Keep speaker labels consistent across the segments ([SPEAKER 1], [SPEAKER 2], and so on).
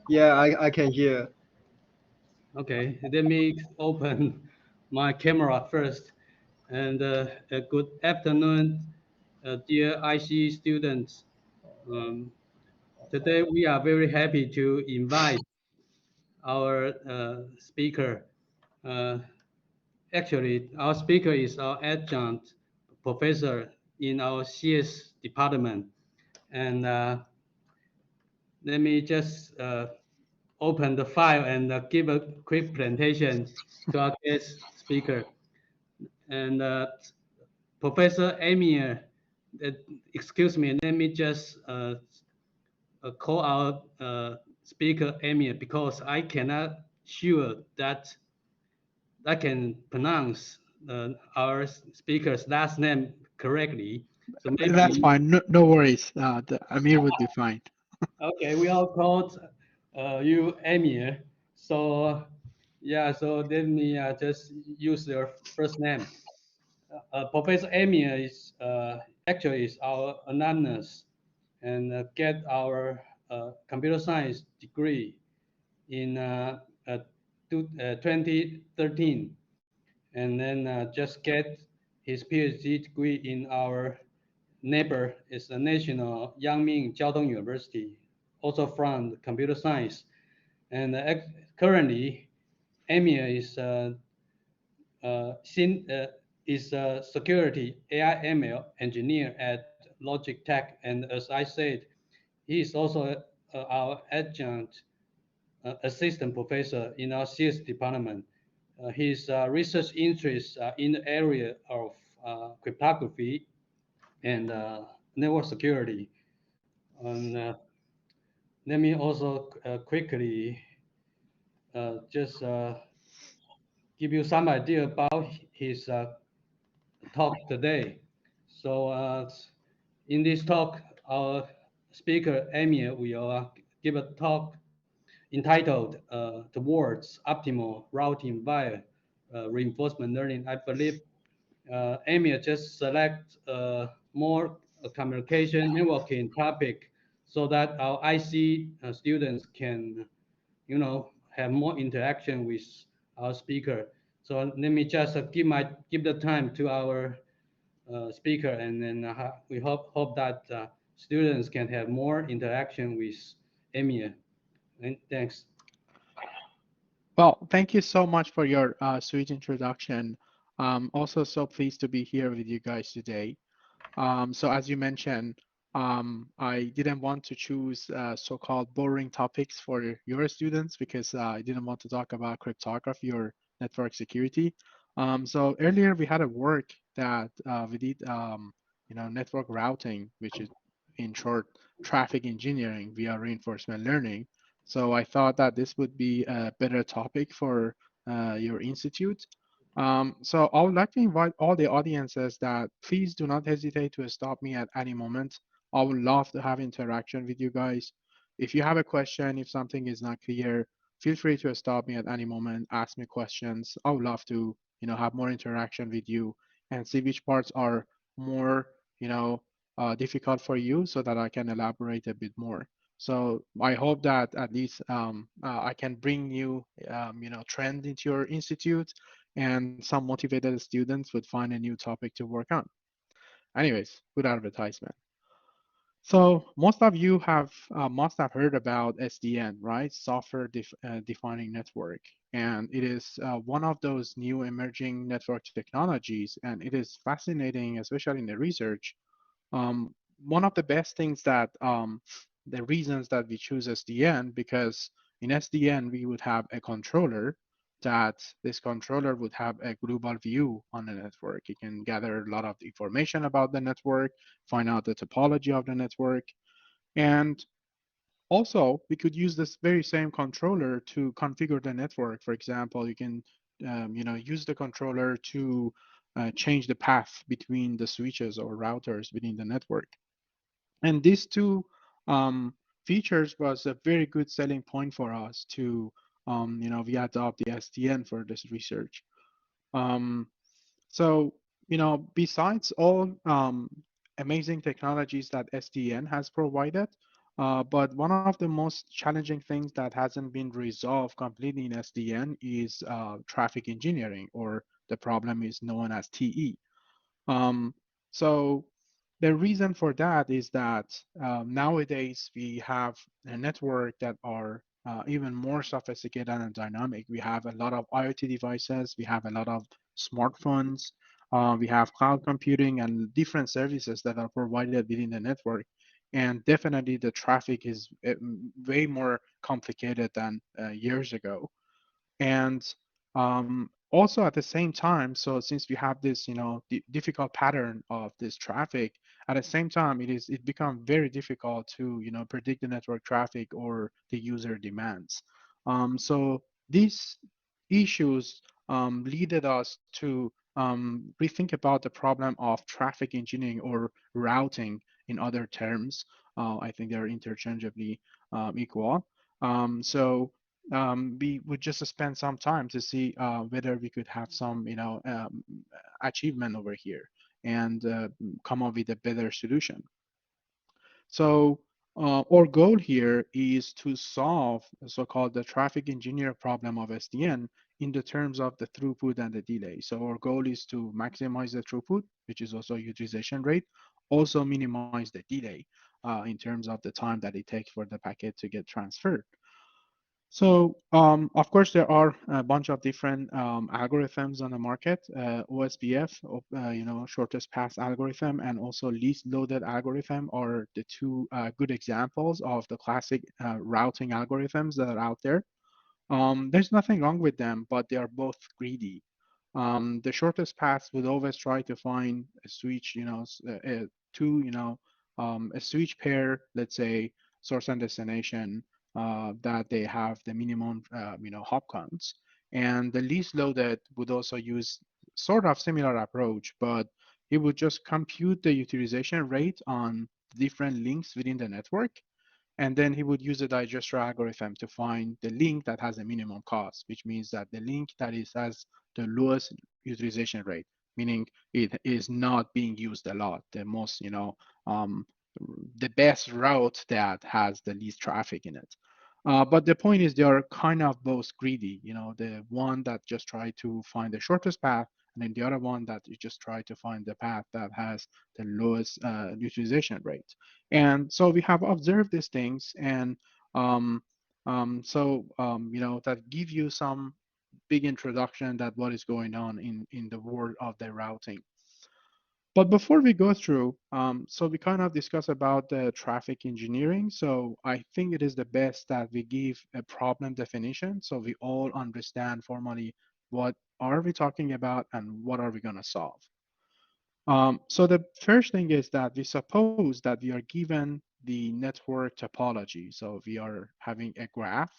[SPEAKER 1] Yeah, I can hear.
[SPEAKER 2] Okay, let me open my camera first. And a good afternoon, dear IC students. Um, Today we are very happy to invite our speaker. Uh, Actually, our speaker is our adjunct professor in our CS department. And let me just open the file and give a quick presentation to our guest speaker. And Professor Amir, uh, excuse me, let me just call out speaker Amir because I cannot sure that I can pronounce our speaker's last name correctly. So
[SPEAKER 3] That's
[SPEAKER 2] maybe,
[SPEAKER 3] fine. No, no worries. Amir would be fine.
[SPEAKER 2] okay, we all called you Amir. So yeah, so let me just use your first name. Professor Amir is actually is our alumnus and get our computer science degree in 2013, and then just get his PhD degree in our neighbor is the National Yangming Jiaotong University, also from computer science. And currently, Amir Xin is a security AI ML engineer at Logitech, and as I said, he is also our adjunct assistant professor in our CS department. His research interests are in the area of cryptography and network security. And let me also quickly just give you some idea about his talk today. So in this talk, our speaker Amir will give a talk entitled "Towards Optimal Routing via Reinforcement Learning." I believe Amir just select more communication networking topic so that our IC students can, have more interaction with our speaker. So let me just give the time to our speaker, and then we hope that students can have more interaction with Emir. And thanks.
[SPEAKER 3] Well, thank you so much for your sweet introduction. Also, so pleased to be here with you guys today. So as you mentioned, I didn't want to choose so-called boring topics for your students because I didn't want to talk about cryptography or network security. So earlier we had a work that we did, network routing, which is in short, traffic engineering via reinforcement learning. So I thought that this would be a better topic for your institute. So I would like to invite all the audiences that please do not hesitate to stop me at any moment. I would love to have interaction with you guys. If you have a question, if something is not clear, feel free to stop me at any moment, ask me questions. I would love to, have more interaction with you and see which parts are more, difficult for you so that I can elaborate a bit more. So I hope that at least I can bring you, trend into your institute and some motivated students would find a new topic to work on. Anyways, good advertisement. So most of you have must have heard about SDN, right? Defining network, and it is one of those new emerging network technologies, and it is fascinating, especially in the research. One of the best things that the reasons that we choose SDN because in SDN we would have a controller that this controller would have a global view on the network. It can gather a lot of information about the network, find out the topology of the network, and also we could use this very same controller to configure the network. For example, you can use the controller to change the path between the switches or routers within the network. And these two features was a very good selling point for us to, we adopt the SDN for this research. Um, so, besides all amazing technologies that SDN has provided, But one of the most challenging things that hasn't been resolved completely in SDN is traffic engineering, or the problem is known as TE. So the reason for that is that nowadays we have a network that are even more sophisticated and dynamic. We have a lot of IoT devices, we have a lot of smartphones, we have cloud computing and different services that are provided within the network. And definitely the traffic is way more complicated than years ago. And also at the same time, so since we have this, difficult pattern of this traffic, at the same time, it become very difficult to, predict the network traffic or the user demands. So these issues leaded us to rethink about the problem of traffic engineering or routing in other terms. I think they're interchangeably equal. We would just spend some time to see whether we could have some, achievement over here and come up with a better solution. So our goal here is to solve the so-called the traffic engineer problem of SDN in the terms of the throughput and the delay. So our goal is to maximize the throughput, which is also utilization rate, also minimize the delay in terms of the time that it takes for the packet to get transferred. So, of course, there are a bunch of different algorithms on the market, OSPF, shortest path algorithm, and also least loaded algorithm are the two good examples of the classic routing algorithms that are out there. There's nothing wrong with them, but they are both greedy. The shortest path would always try to find a switch, a switch pair, let's say source and destination, that they have the minimum, hop counts. And the least loaded would also use sort of similar approach, but it would just compute the utilization rate on different links within the network. And then he would use a digester algorithm to find the link that has a minimum cost, which means that the link that has the lowest utilization rate, meaning it is not being used a lot, the most, the best route that has the least traffic in it. But the point is they are kind of both greedy, the one that just try to find the shortest path, and then the other one that you just try to find the path that has the lowest utilization rate. And so we have observed these things, and that give you some big introduction that what is going on in the world of the routing. But before we go through, so we kind of discuss about the traffic engineering. So I think it is the best that we give a problem definition so we all understand formally what are we talking about and what are we going to solve. So the first thing is that we suppose that we are given the network topology. So we are having a graph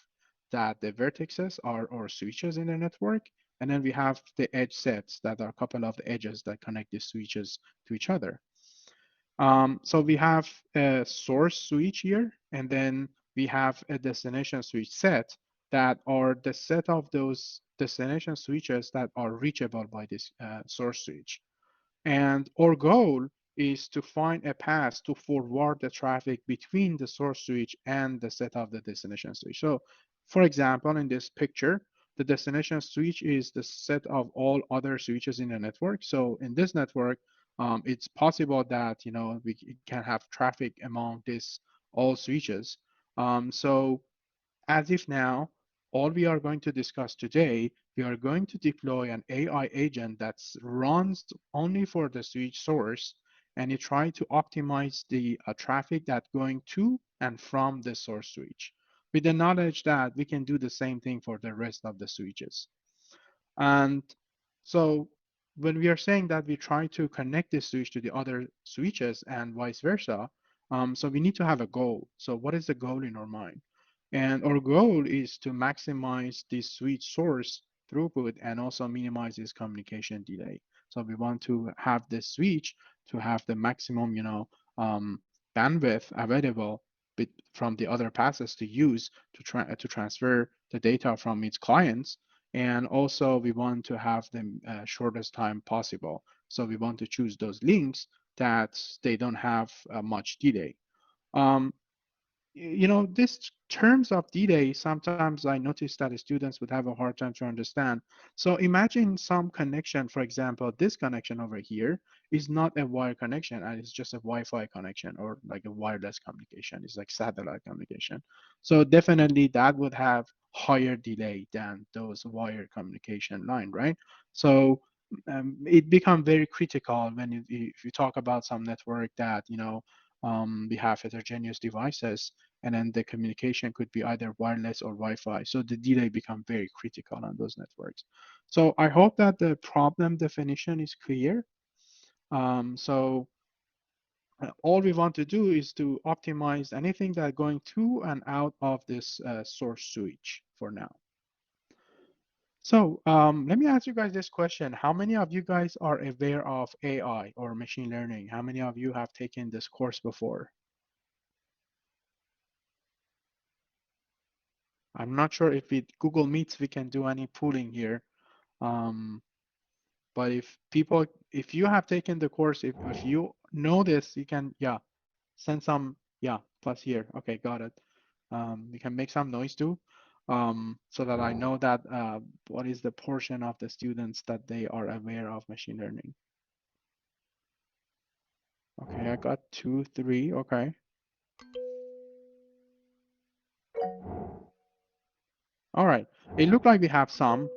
[SPEAKER 3] that the vertices are our switches in the network. And then we have the edge sets that are a couple of the edges that connect the switches to each other. So we have a source switch here, and then we have a destination switch set that are the set of those destination switches that are reachable by this source switch. And our goal is to find a path to forward the traffic between the source switch and the set of the destination switch. So for example, in this picture, the destination switch is the set of all other switches in the network. So in this network, it's possible that we can have traffic among these all switches. So as if now, all we are going to discuss today, we are going to deploy an AI agent that runs only for the switch source, and it tries to optimize the traffic that's going to and from the source switch, with the knowledge that we can do the same thing for the rest of the switches. And so when we are saying that we try to connect this switch to the other switches and vice versa, so we need to have a goal. So what is the goal in our mind? And our goal is to maximize this switch source throughput and also minimize this communication delay. So we want to have this switch to have the maximum, bandwidth available from the other passes to use to transfer the data from its clients. And also we want to have the shortest time possible. So we want to choose those links that they don't have much delay. this terms of delay, sometimes I noticed that the students would have a hard time to understand. So imagine some connection, for example, this connection over here is not a wire connection, and it's just a Wi-Fi connection or like a wireless communication. It's like satellite communication. So definitely that would have higher delay than those wire communication line, right? So it becomes very critical when if you talk about some network that, we have heterogeneous devices, and then the communication could be either wireless or Wi-Fi. So the delay become very critical on those networks. So I hope that the problem definition is clear. So all we want to do is to optimize anything that going to and out of this source switch for now. So let me ask you guys this question. How many of you guys are aware of AI or machine learning? How many of you have taken this course before? I'm not sure if with Google Meets we can do any pooling here. But if you have taken the course, if you know this, you can, yeah, send some, yeah, plus here. Okay, got it. You can make some noise too, so that I know that what is the portion of the students that they are aware of machine learning. Okay, I got 2, 3, okay. All right, it looked like we have some.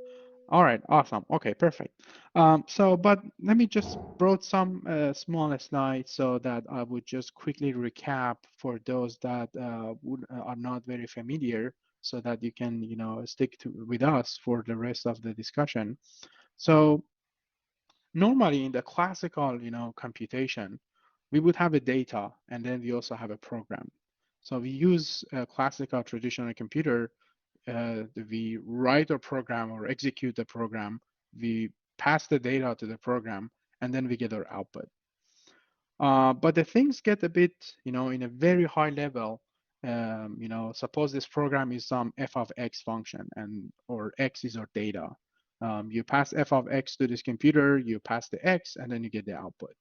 [SPEAKER 3] All right, awesome. Okay, perfect. But let me just brought some small slides so that I would just quickly recap for those that are not very familiar, so that you can, stick with us for the rest of the discussion. So normally in the classical, computation, we would have a data, and then we also have a program. So we use a classical traditional computer. We write a program or execute the program, we pass the data to the program, and then we get our output. But the things get a bit, in a very high level. Suppose this program is some f of x function, or x is our data. You pass f of x to this computer, you pass the x, and then you get the output.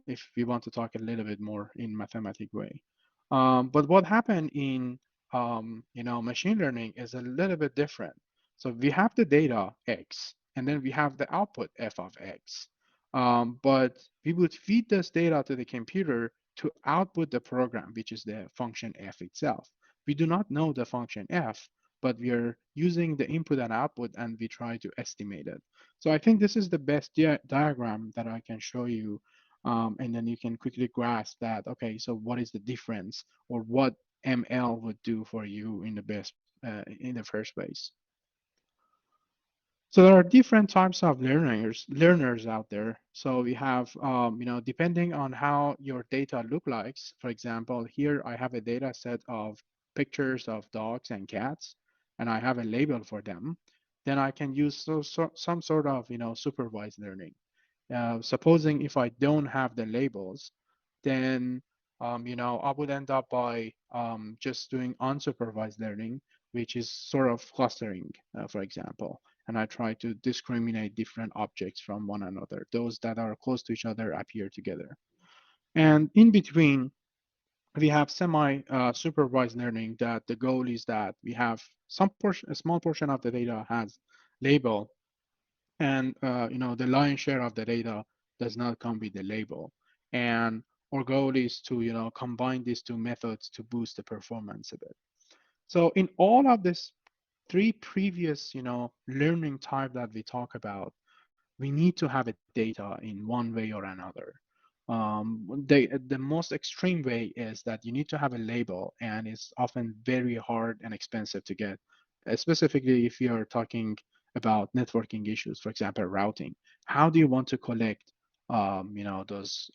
[SPEAKER 3] If we want to talk a little bit more in mathematic way. But what happened in machine learning is a little bit different. So we have the data x, and then we have the output f of x. But we would feed this data to the computer to output the program, which is the function f itself. We do not know the function f, but we are using the input and output, and we try to estimate it. So I think this is the best diagram that I can show you. And then you can quickly grasp that, okay, so what is the difference, or what ML would do for you in the first place. So there are different types of learners out there. So we have, depending on how your data look like. For example, here I have a data set of pictures of dogs and cats, and I have a label for them. Then I can use some sort of, supervised learning. Supposing if I don't have the labels, then I would end up by just doing unsupervised learning, which is sort of clustering, for example. And I try to discriminate different objects from one another. Those that are close to each other appear together. And in between, we have semi-supervised learning, that the goal is that we have a small portion of the data has label, and the lion's share of the data does not come with the label. And our goal is to combine these two methods to boost the performance a bit. So in all of this three previous learning type that we talk about, we need to have a data in one way or another. The most extreme way is that you need to have a label, and it's often very hard and expensive to get, specifically if you're talking about networking issues, for example, routing. How do you want to collect, those,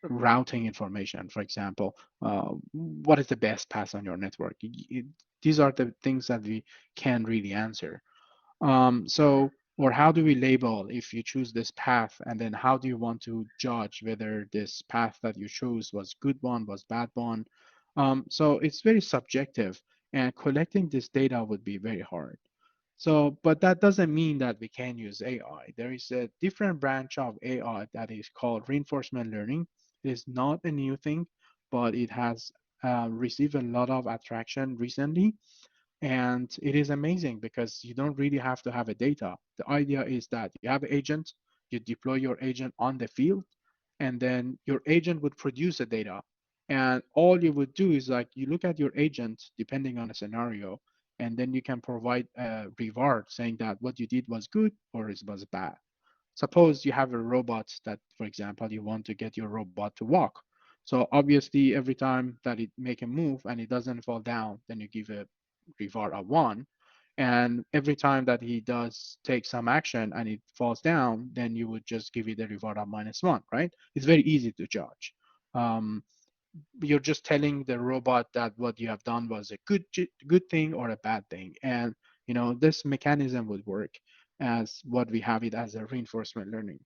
[SPEAKER 3] routing information? For example, what is the best path on your network? These are the things that we can really answer. Or how do we label if you choose this path, and then how do you want to judge whether this path that you chose was good one, was bad one? So it's very subjective, and collecting this data would be very hard. So, but that doesn't mean that we can use AI. There is a different branch of AI that is called reinforcement learning. It is not a new thing, but it has received a lot of attraction recently. And it is amazing because you don't really have to have a data. The idea is that you have an agent, you deploy your agent on the field, and then your agent would produce the data. And all you would do is like you look at your agent depending on a scenario, and then you can provide a reward saying that what you did was good or it was bad. Suppose you have a robot that, for example, you want to get your robot to walk. So obviously, every time that it make a move and it doesn't fall down, then you give a reward of 1. And every time that he does take some action and it falls down, then you would just give it a reward of -1, right? It's very easy to judge. Um, you're just telling the robot that what you have done was a good thing or a bad thing. And this mechanism would work as what we have it as a reinforcement learning.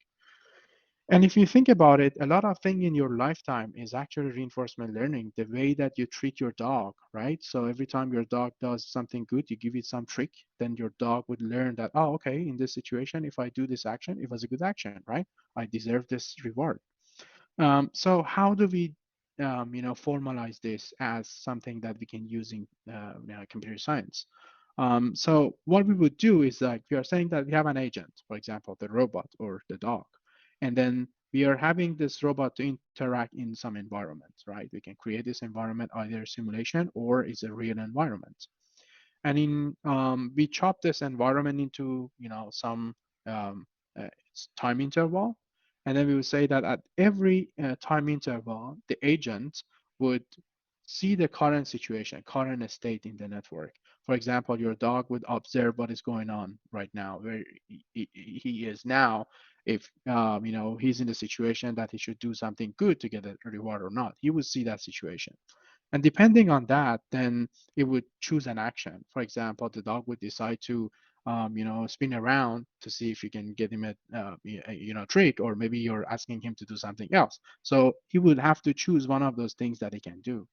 [SPEAKER 3] And if you think about it, a lot of things in your lifetime is actually reinforcement learning, the way that you treat your dog, right? So every time your dog does something good, you give it some trick, then your dog would learn that, oh, okay, in this situation, if I do this action, it was a good action, right? I deserve this reward. So how do we, formalize this as something that we can use in computer science? So what we would do is like we are saying that we have an agent, for example, the robot or the dog, and then we are having this robot to interact in some environment, right? We can create this environment either a simulation or it's a real environment. And we chop this environment into some um, uh, time interval, and then we would say that at every time interval, the agent would see the current situation, current state in the network. For example, your dog would observe what is going on right now, where he is now. If he's in the situation that he should do something good to get a reward or not, he would see that situation. And depending on that, then it would choose an action. For example, the dog would decide to, spin around to see if you can get him a treat, or maybe you're asking him to do something else. So he would have to choose one of those things that he can do.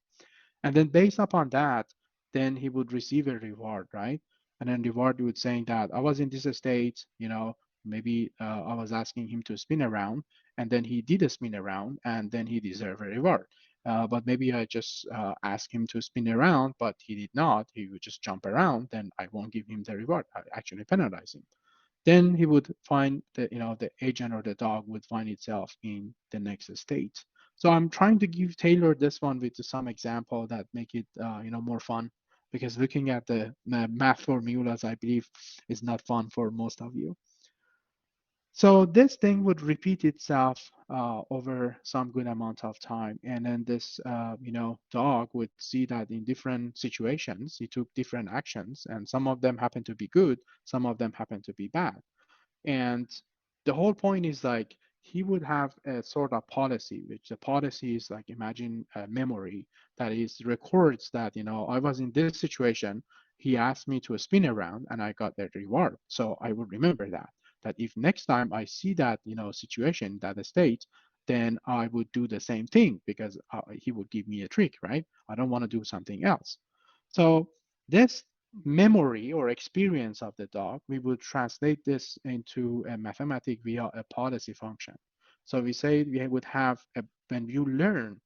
[SPEAKER 3] And then based upon that, then he would receive a reward, right? And then reward would saying that I was in this state, maybe I was asking him to spin around, and then he did a spin around, and then he deserved a reward. But maybe I just asked him to spin around, but he did not. He would just jump around, then I won't give him the reward. I actually penalize him. Then he would find that the agent or the dog would find itself in the next state. So I'm trying to tailor this one with some example that make it more fun, because looking at the math formulas, I believe, is not fun for most of you. So this thing would repeat itself over some good amount of time, and then this dog would see that in different situations he took different actions, and some of them happen to be good, some of them happen to be bad. And the whole point is like he would have a sort of policy, which the policy is like, imagine a memory that is records that I was in this situation, he asked me to spin around and I got that reward. So I would remember that if next time I see that situation, that state, then I would do the same thing, because he would give me a trick, right? I don't want to do something else. So this memory or experience of the dog, we would translate this into a mathematic via a policy function. So we say we would have when you learn,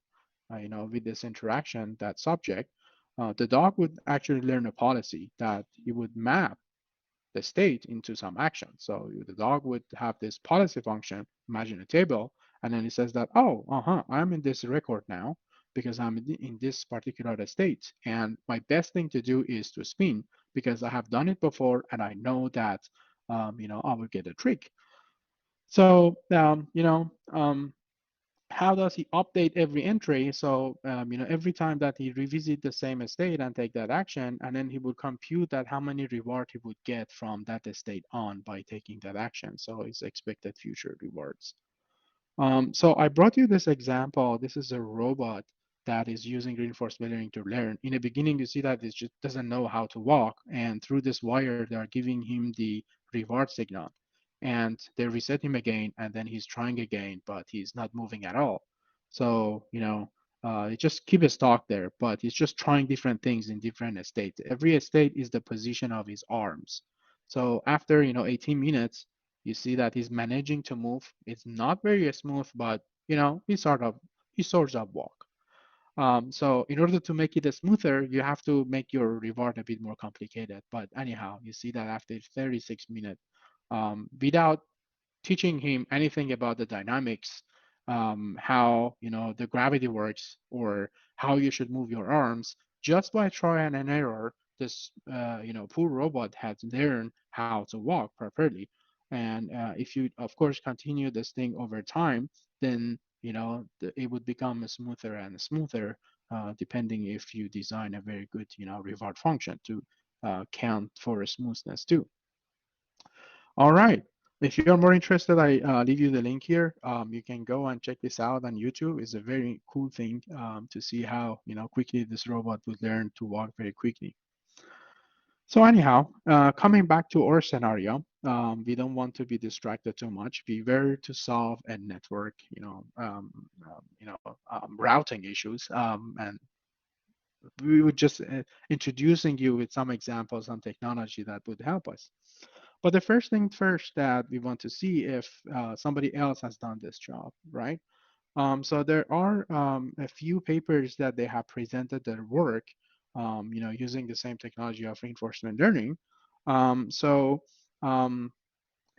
[SPEAKER 3] with this interaction, that subject, the dog would actually learn a policy that he would map the state into some action. So the dog would have this policy function, imagine a table, and then it says that, oh, I'm in this record now because I'm in this particular state. And my best thing to do is to spin, because I have done it before and I know that, I will get a trick. So, how does he update every entry? So, every time that he revisit the same state and take that action, and then he would compute that how many reward he would get from that state on by taking that action. So it's expected future rewards. So I brought you this example. This is a robot that is using reinforcement learning to learn. In the beginning, you see that it just doesn't know how to walk, and through this wire, they are giving him the reward signal. And they reset him again, and then he's trying again, but he's not moving at all. So, it just keep a stock there, but he's just trying different things in different states. Every state is the position of his arms. So after, 18 minutes, you see that he's managing to move. It's not very smooth, but he sort of walk. So in order to make it smoother, you have to make your reward a bit more complicated. But anyhow, you see that after 36 minutes, without teaching him anything about the dynamics, how the gravity works, or how you should move your arms, just by trial and error, this poor robot had learned how to walk properly. And if you, of course, continue this thing over time, then it would become smoother and smoother, depending if you design a very good reward function to count for smoothness too. All right. If you're more interested, I leave you the link here. You can go and check this out on YouTube. It's a very cool thing to see how quickly this robot would learn to walk very quickly. So anyhow, coming back to our scenario, we don't want to be distracted too much. We were to solve a network, routing issues, and we would just introducing you with some examples on technology that would help us. But the first thing first that we want to see if somebody else has done this job, right? So there are a few papers that they have presented their work, using the same technology of reinforcement learning. So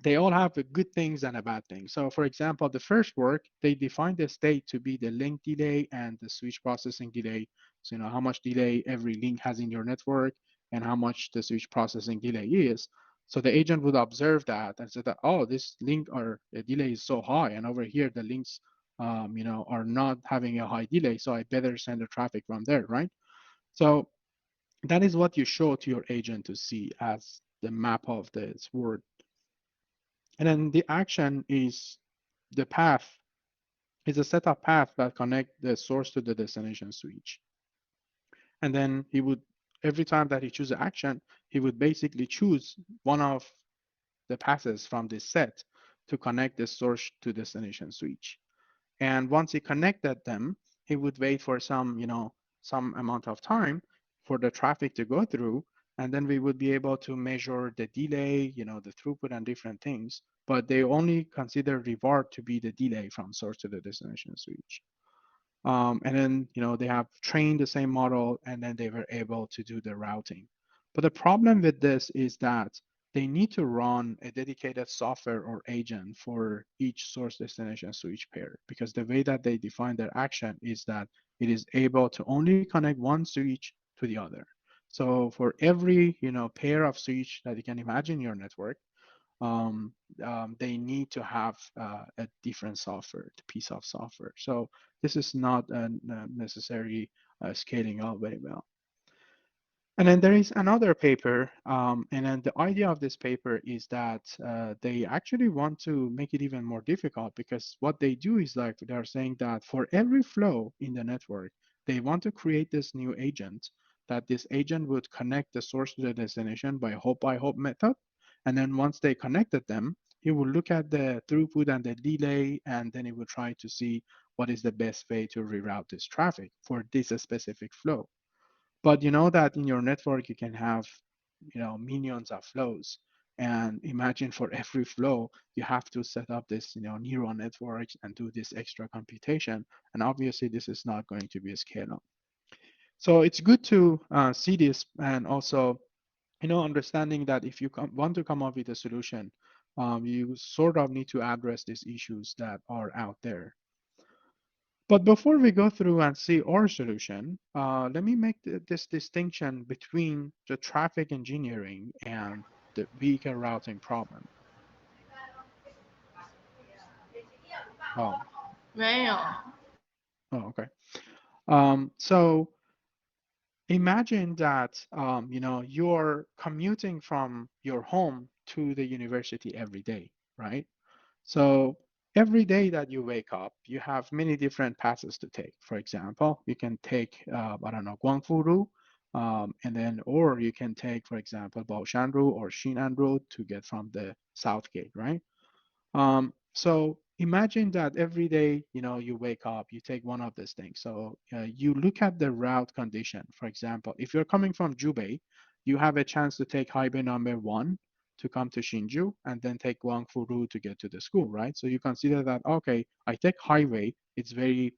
[SPEAKER 3] they all have the good things and a bad thing. So for example, the first work, they defined the state to be the link delay and the switch processing delay. So how much delay every link has in your network and how much the switch processing delay is. So the agent would observe that and say that, oh, this link or the delay is so high, and over here the links are not having a high delay, so I better send the traffic from there, right? So that is what you show to your agent to see as the map of this word. And then the action is the path, is a set of paths that connect the source to the destination switch. And then he would, every time that he chooses action, he would basically choose one of the passes from this set to connect the source to destination switch. And once he connected them, he would wait for some amount of time for the traffic to go through. And then we would be able to measure the delay, the throughput and different things. But they only consider reward to be the delay from source to the destination switch. And then, they have trained the same model, and then they were able to do the routing. But the problem with this is that they need to run a dedicated software or agent for each source destination switch pair, because the way that they define their action is that it is able to only connect one switch to the other. So for every pair of switch that you can imagine in your network, they need to have a different software, piece of software. So this is not necessarily scaling out very well. And then there is another paper, and then the idea of this paper is that they actually want to make it even more difficult, because what they do is like they're saying that for every flow in the network, they want to create this new agent, that this agent would connect the source to the destination by hop method. And then once they connected them, he will look at the throughput and the delay, and then he will try to see what is the best way to reroute this traffic for this specific flow. But you know that in your network, you can have millions of flows. And imagine for every flow, you have to set up this neural networks and do this extra computation. And obviously, this is not going to be scalable. So it's good to see this, and also understanding that if you want to come up with a solution, you sort of need to address these issues that are out there. But before we go through and see our solution, let me make this distinction between the traffic engineering and the vehicle routing problem. Oh.
[SPEAKER 4] 没有。
[SPEAKER 3] Oh, okay. So imagine that you're commuting from your home to the university every day, right? So every day that you wake up, you have many different passes to take. For example, you can take, I don't know, Guangfu, and then, or you can take, for example, Baoshanru or Xin'an to get from the South Gate, right? So imagine that every day, you wake up, you take one of these things. So you look at the route condition. For example, if you're coming from Jubei, you have a chance to take highway number 1 to come to Hsinchu, and then take Guangfu to get to the school, right? So you consider that, okay, I take highway, it's very,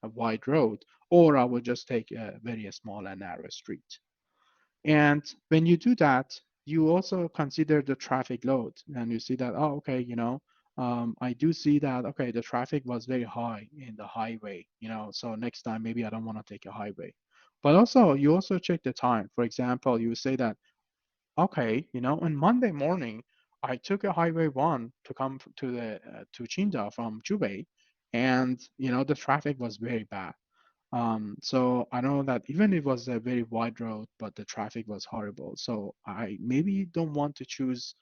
[SPEAKER 3] a wide road, or I would just take a very small and narrow street. And when you do that, you also consider the traffic load, and you see that, oh, okay, I do see that, okay, the traffic was very high in the highway, so next time maybe I don't want to take a highway. But also, you also check the time. For example, you say that, okay, on Monday morning, I took a Highway 1 to come to Chinda from Jubei, and the traffic was very bad. So I know that even it was a very wide road, but the traffic was horrible. So I maybe don't want to choose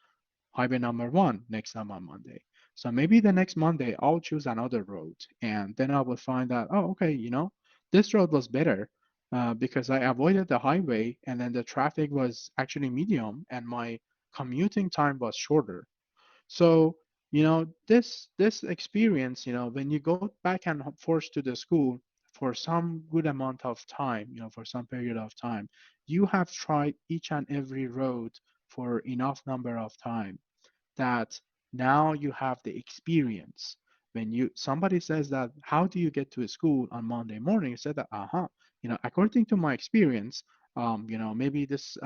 [SPEAKER 3] highway number 1 next time on Monday. So maybe the next Monday I'll choose another road, and then I will find that, oh, okay, this road was better because I avoided the highway, and then the traffic was actually medium, and my commuting time was shorter. So, this experience, when you go back and forth to the school for some good amount of time, for some period of time, you have tried each and every road for enough number of time that now you have the experience. When somebody says that, how do you get to school on Monday morning? You said that, according to my experience, maybe this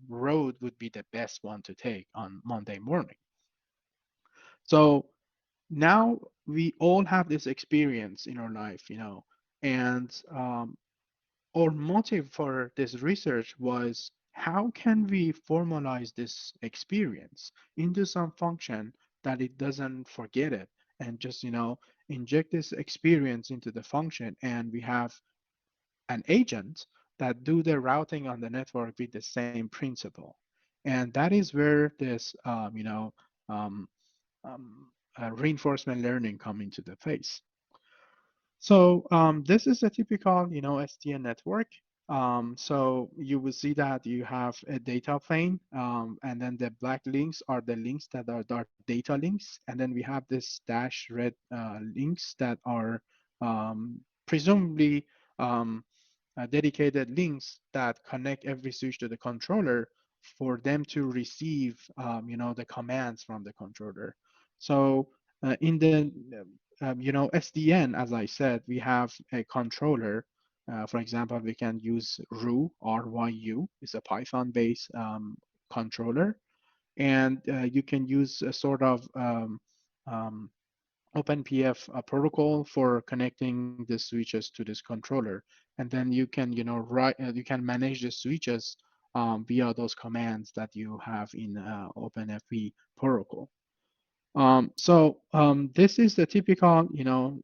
[SPEAKER 3] road would be the best one to take on Monday morning. So now we all have this experience in our life, and our motive for this research was, how can we formalize this experience into some function that it doesn't forget it, and just, inject this experience into the function, and we have an agent that do the routing on the network with the same principle. And that is where this, um, reinforcement learning come into the place. So this is a typical, SDN network. So you will see that you have a data plane, and then the black links are the links that are data links, and then we have this dash red links that are presumably dedicated links that connect every switch to the controller for them to receive, the commands from the controller. So in the SDN, as I said, we have a controller. For example, we can use RYU. It's a Python-based controller, and you can use a sort of OpenPF protocol for connecting the switches to this controller, and then you can, you can manage the switches via those commands that you have in OpenFV protocol. This is the typical,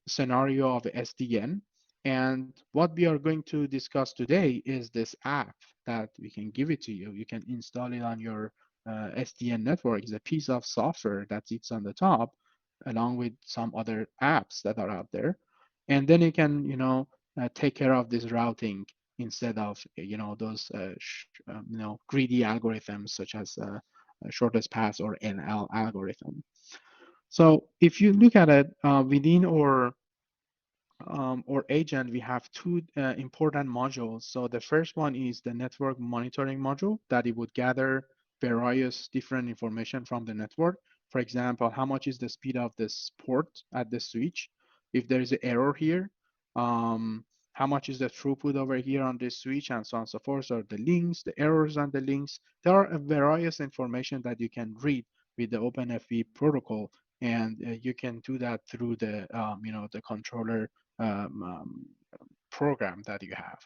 [SPEAKER 3] scenario of SDN. And what we are going to discuss today is this app that we can give it to you. You can install it on your SDN network. It's a piece of software that sits on the top, along with some other apps that are out there. And then you can, take care of this routing instead of, those, greedy algorithms such as shortest path or NL algorithm. So if you look at it within our agent, we have two important modules. So the first one is the network monitoring module, that it would gather various different information from the network. For example, how much is the speed of this port at the switch? If there is an error here, how much is the throughput over here on this switch, and so on and so forth. So the links, the errors on the links, there are various information that you can read with the OpenFV protocol, and you can do that through the, the controller program that you have.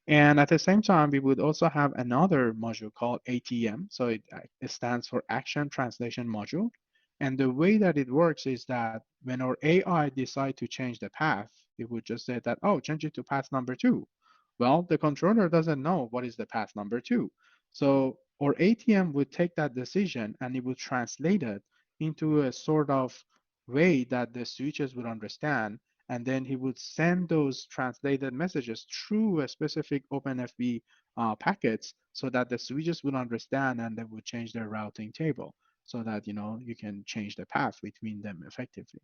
[SPEAKER 3] And at the same time, we would also have another module called ATM. So it stands for Action Translation Module. And the way that it works is that when our AI decide to change the path, it would just say that, oh, change it to path number 2. Well, the controller doesn't know what is the path number 2. So our ATM would take that decision, and it would translate it into a sort of way that the switches would understand, and then he would send those translated messages through a specific OpenFV packets, so that the switches would understand, and they would change their routing table, so that you can change the path between them effectively.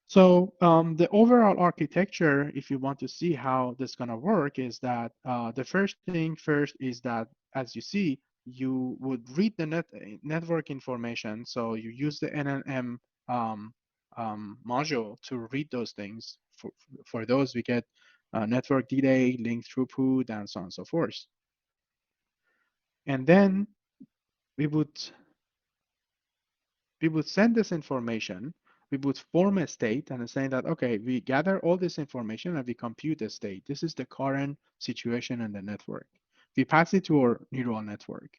[SPEAKER 3] So the overall architecture, if you want to see how this is going to work, is that the first thing first is that, as you see, you would read the network information. So you use the NNM module to read those things for those, we get network delay, link throughput, and so on and so forth. And then we would send this information. We would form a state and saying that, okay, we gather all this information and we compute the state. This is the current situation in the network. We pass it to our neural network.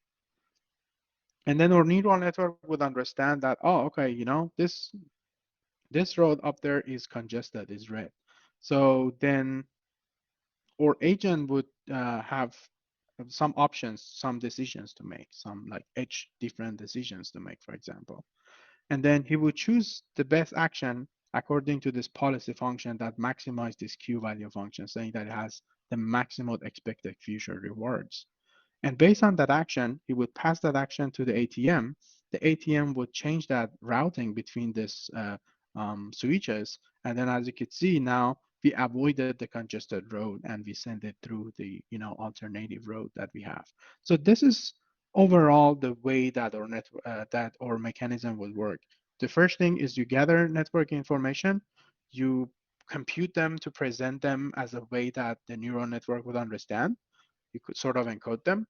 [SPEAKER 3] And then our neural network would understand that, oh, okay, you know, this road up there is congested, is red. So then our agent would have some options, some decisions to make, some like edge different decisions to make, for example. And then he would choose the best action according to this policy function that maximizes this Q value function, saying that it has the maximum expected future rewards. And based on that action, he would pass that action to the ATM. The ATM would change that routing between this switches. And then as you can see now, we avoided the congested road and we send it through the alternative road that we have. So this is overall the way that our mechanism will work. The first thing is you gather network information, you compute them to present them as a way that the neural network would understand. You could sort of encode them.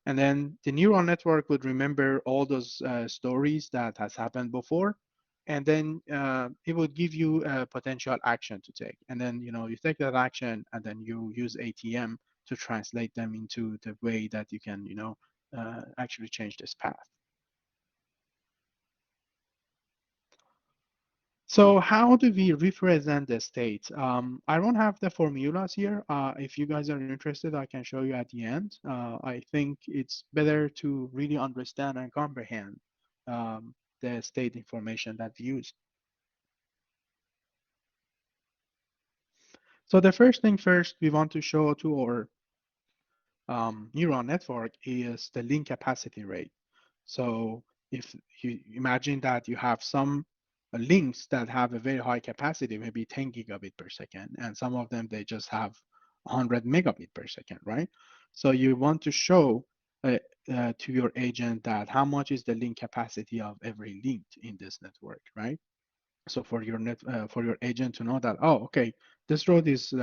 [SPEAKER 3] And then the neural network would remember all those stories that has happened before. And then it would give you a potential action to take. And then, you take that action and then you use ATM to translate them into the way that you can, actually change this path. So how do we represent the state? I don't have the formulas here. If you guys are interested, I can show you at the end. I think it's better to really understand and comprehend the state information that we use. So the first thing first, we want to show to our neural network is the link capacity rate. So if you imagine that you have some links that have a very high capacity, maybe 10 gigabit per second, and some of them, they just have 100 megabit per second, right? So you want to show to your agent that how much is the link capacity of every link in this network, right? So for your agent to know that, oh, okay, this road is,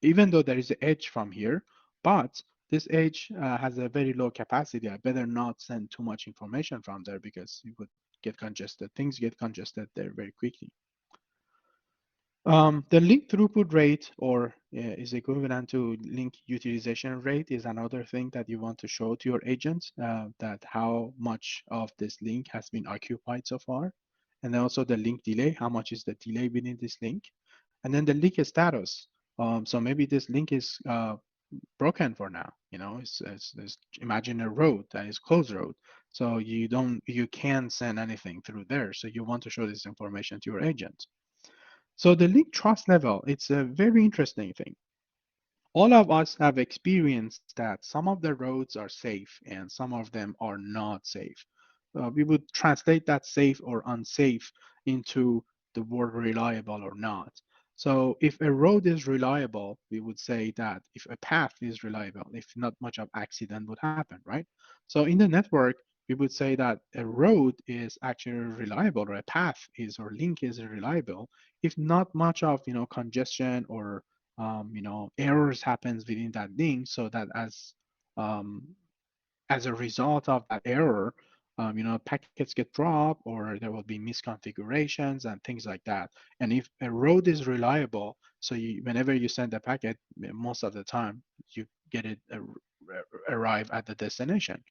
[SPEAKER 3] even though there is an edge from here, but this edge has a very low capacity. I better not send too much information from there because you would get congested. Things get congested there very quickly. The link throughput rate, or is equivalent to link utilization rate, is another thing that you want to show to your agent, that how much of this link has been occupied so far. And then also the link delay, how much is the delay within this link. And then the link status. So maybe this link is broken for now. It's imagine a road that is closed road. So you can't send anything through there. So you want to show this information to your agent. So the link trust level, it's a very interesting thing. All of us have experienced that some of the roads are safe and some of them are not safe. We would translate that safe or unsafe into the word reliable or not. So if a road is reliable, we would say that if a path is reliable, if not much of accident would happen, right? So in the network, we would say that a road is actually reliable, or a path is, or link is reliable if not much of congestion or errors happens within that link, so that as a result of that error, packets get dropped or there will be misconfigurations and things like that. And if a road is reliable, so whenever you send a packet, most of the time you get it arrive at the destination.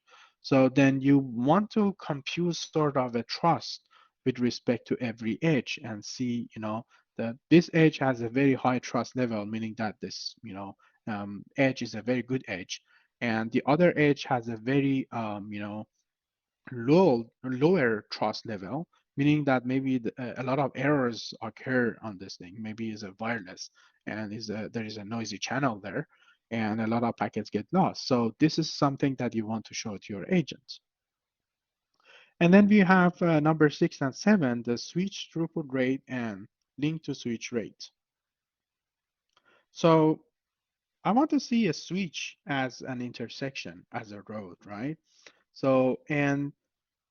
[SPEAKER 3] So then you want to compute sort of a trust with respect to every edge and see, that this edge has a very high trust level, meaning that this, edge is a very good edge. And the other edge has a very, lower trust level, meaning that maybe a lot of errors occur on this thing. Maybe it's a wireless and there is a noisy channel there and a lot of packets get lost. So this is something that you want to show to your agent. And then we have number 6 and 7, the switch throughput rate and link to switch rate. So I want to see a switch as an intersection, as a road, right? So, and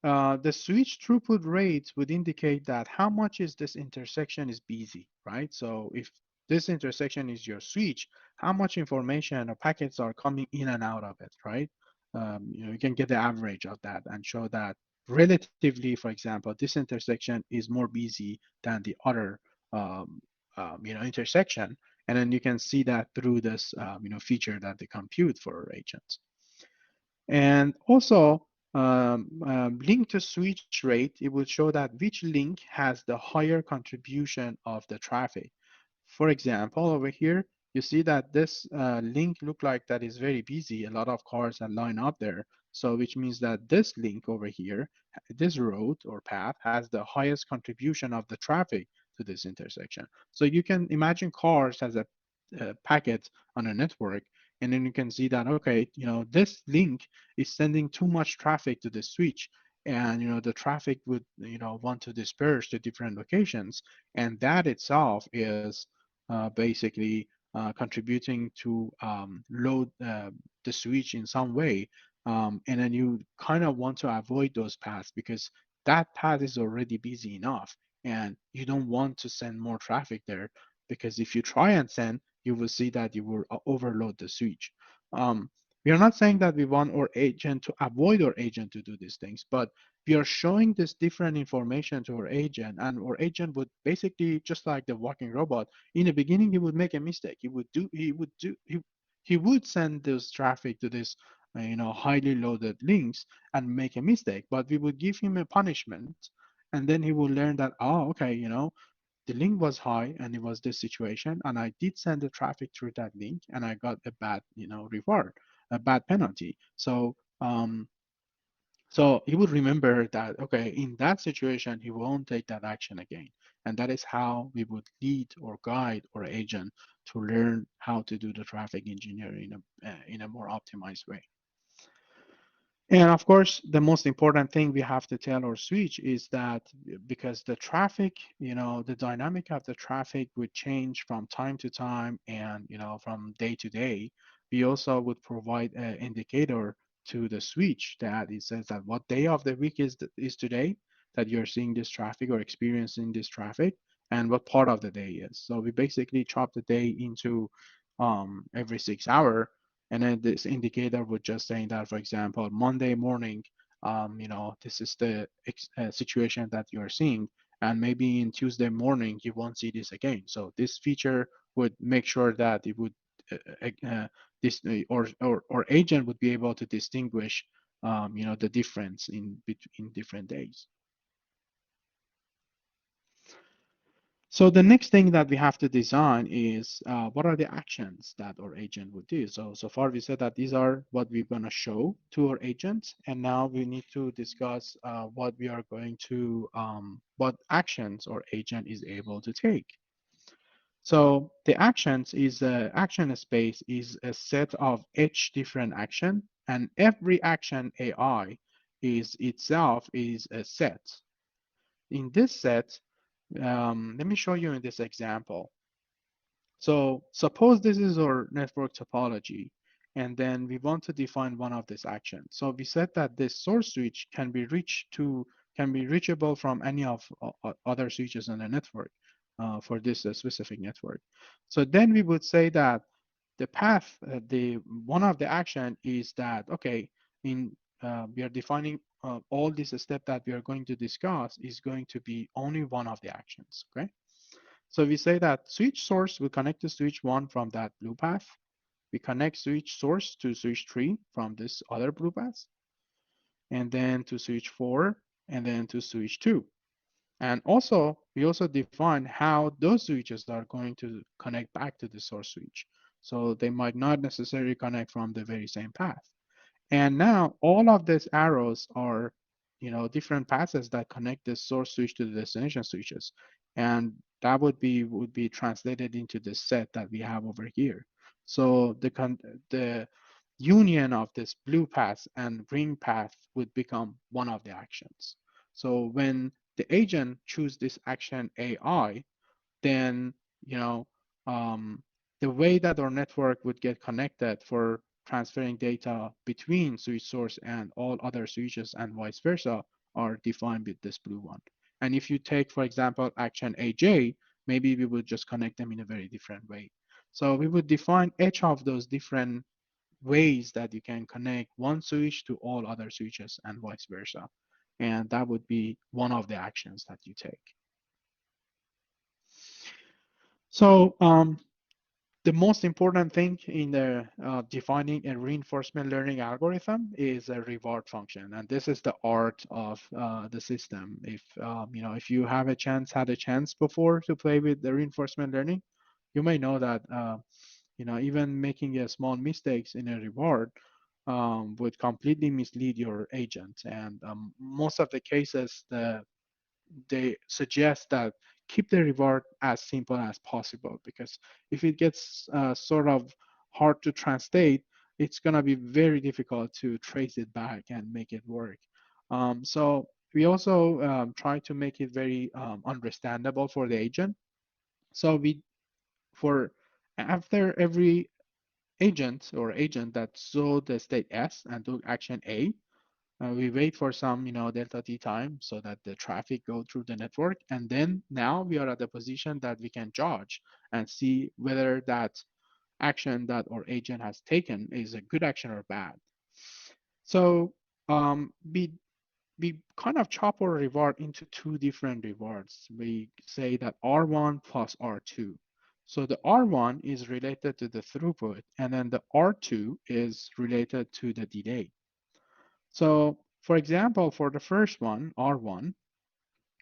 [SPEAKER 3] the switch throughput rate would indicate that how much is this intersection is busy, right? So if this intersection is your switch, how much information or packets are coming in and out of it, right? You can get the average of that and show that relatively, for example, this intersection is more busy than the other, intersection. And then you can see that through this, feature that they compute for agents. And also, link to switch rate, it will show that which link has the higher contribution of the traffic. For example, over here, you see that this link look like that is very busy. A lot of cars are lined up there. So which means that this link over here, this road or path has the highest contribution of the traffic to this intersection. So you can imagine cars as a packet on a network, and then you can see that, okay, this link is sending too much traffic to the switch, and the traffic would want to disperse to different locations, and that itself is basically contributing to load the switch in some way. And then you kind of want to avoid those paths because that path is already busy enough and you don't want to send more traffic there, because if you try and send, you will see that you will overload the switch. We are not saying that we want our agent to avoid our agent to do these things, but we are showing this different information to our agent, and our agent would basically, just like the walking robot, in the beginning he would make a mistake. He would send this traffic to this highly loaded links and make a mistake, but we would give him a punishment, and then he will learn that, oh, okay, the link was high and it was this situation, and I did send the traffic through that link and I got a bad reward, a bad penalty. So he would remember that, okay, in that situation, he won't take that action again. And that is how we would lead or guide our agent to learn how to do the traffic engineering in a more optimized way. And of course, the most important thing we have to tell our switch is that because the traffic, the dynamic of the traffic would change from time to time and, from day to day, we also would provide an indicator to the switch that it says that what day of the week is today that you're seeing this traffic or experiencing this traffic, and what part of the day is. So we basically chop the day into every 6 hours. And then this indicator would just saying that, for example, Monday morning, this is the situation that you're seeing. And maybe in Tuesday morning, you won't see this again. So this feature would make sure that it would, or agent would be able to distinguish, the difference in between different days. So the next thing that we have to design is what are the actions that our agent would do. So far we said that these are what we're going to show to our agents, and now we need to discuss what we are going to, what actions our agent is able to take. So the actions is action space is a set of each different action, and every action AI is itself is a set. In this set, let me show you in this example. So suppose this is our network topology, and then we want to define one of these actions. So we said that this source switch can be reachable from any of other switches in the network for this specific network. So then we would say that the path, one of the action is that, okay, we are defining all this step that we are going to discuss is going to be only one of the actions, okay? So we say that switch source will connect to switch 1 from that blue path. We connect switch source to switch 3 from this other blue path, and then to switch 4, and then to switch 2. And also, we also define how those switches are going to connect back to the source switch. So they might not necessarily connect from the very same path. And now all of these arrows are, different paths that connect the source switch to the destination switches. And that would be translated into the set that we have over here. So the union of this blue path and green path would become one of the actions. So when the agent choose this action AI, then, the way that our network would get connected for transferring data between switch source and all other switches and vice versa are defined with this blue one. And if you take, for example, action AJ, maybe we would just connect them in a very different way. So we would define each of those different ways that you can connect one switch to all other switches and vice versa. And that would be one of the actions that you take. So the most important thing in the defining a reinforcement learning algorithm is a reward function, and this is the art of the system. If if you have had a chance before to play with the reinforcement learning, you may know that even making a small mistakes in a reward would completely mislead your agent, and most of the cases they suggest that keep the reward as simple as possible, because if it gets sort of hard to translate, it's going to be very difficult to trace it back and make it work. So we also try to make it very understandable for the agent. So after every agent that saw the state S and took action A, we wait for some, delta T time so that the traffic go through the network. And then now we are at the position that we can judge and see whether that action that our agent has taken is a good action or bad. So we kind of chop our reward into two different rewards. We say that R1 plus R2. So the R1 is related to the throughput, and then the R2 is related to the delay. So for example, for the first one, R1,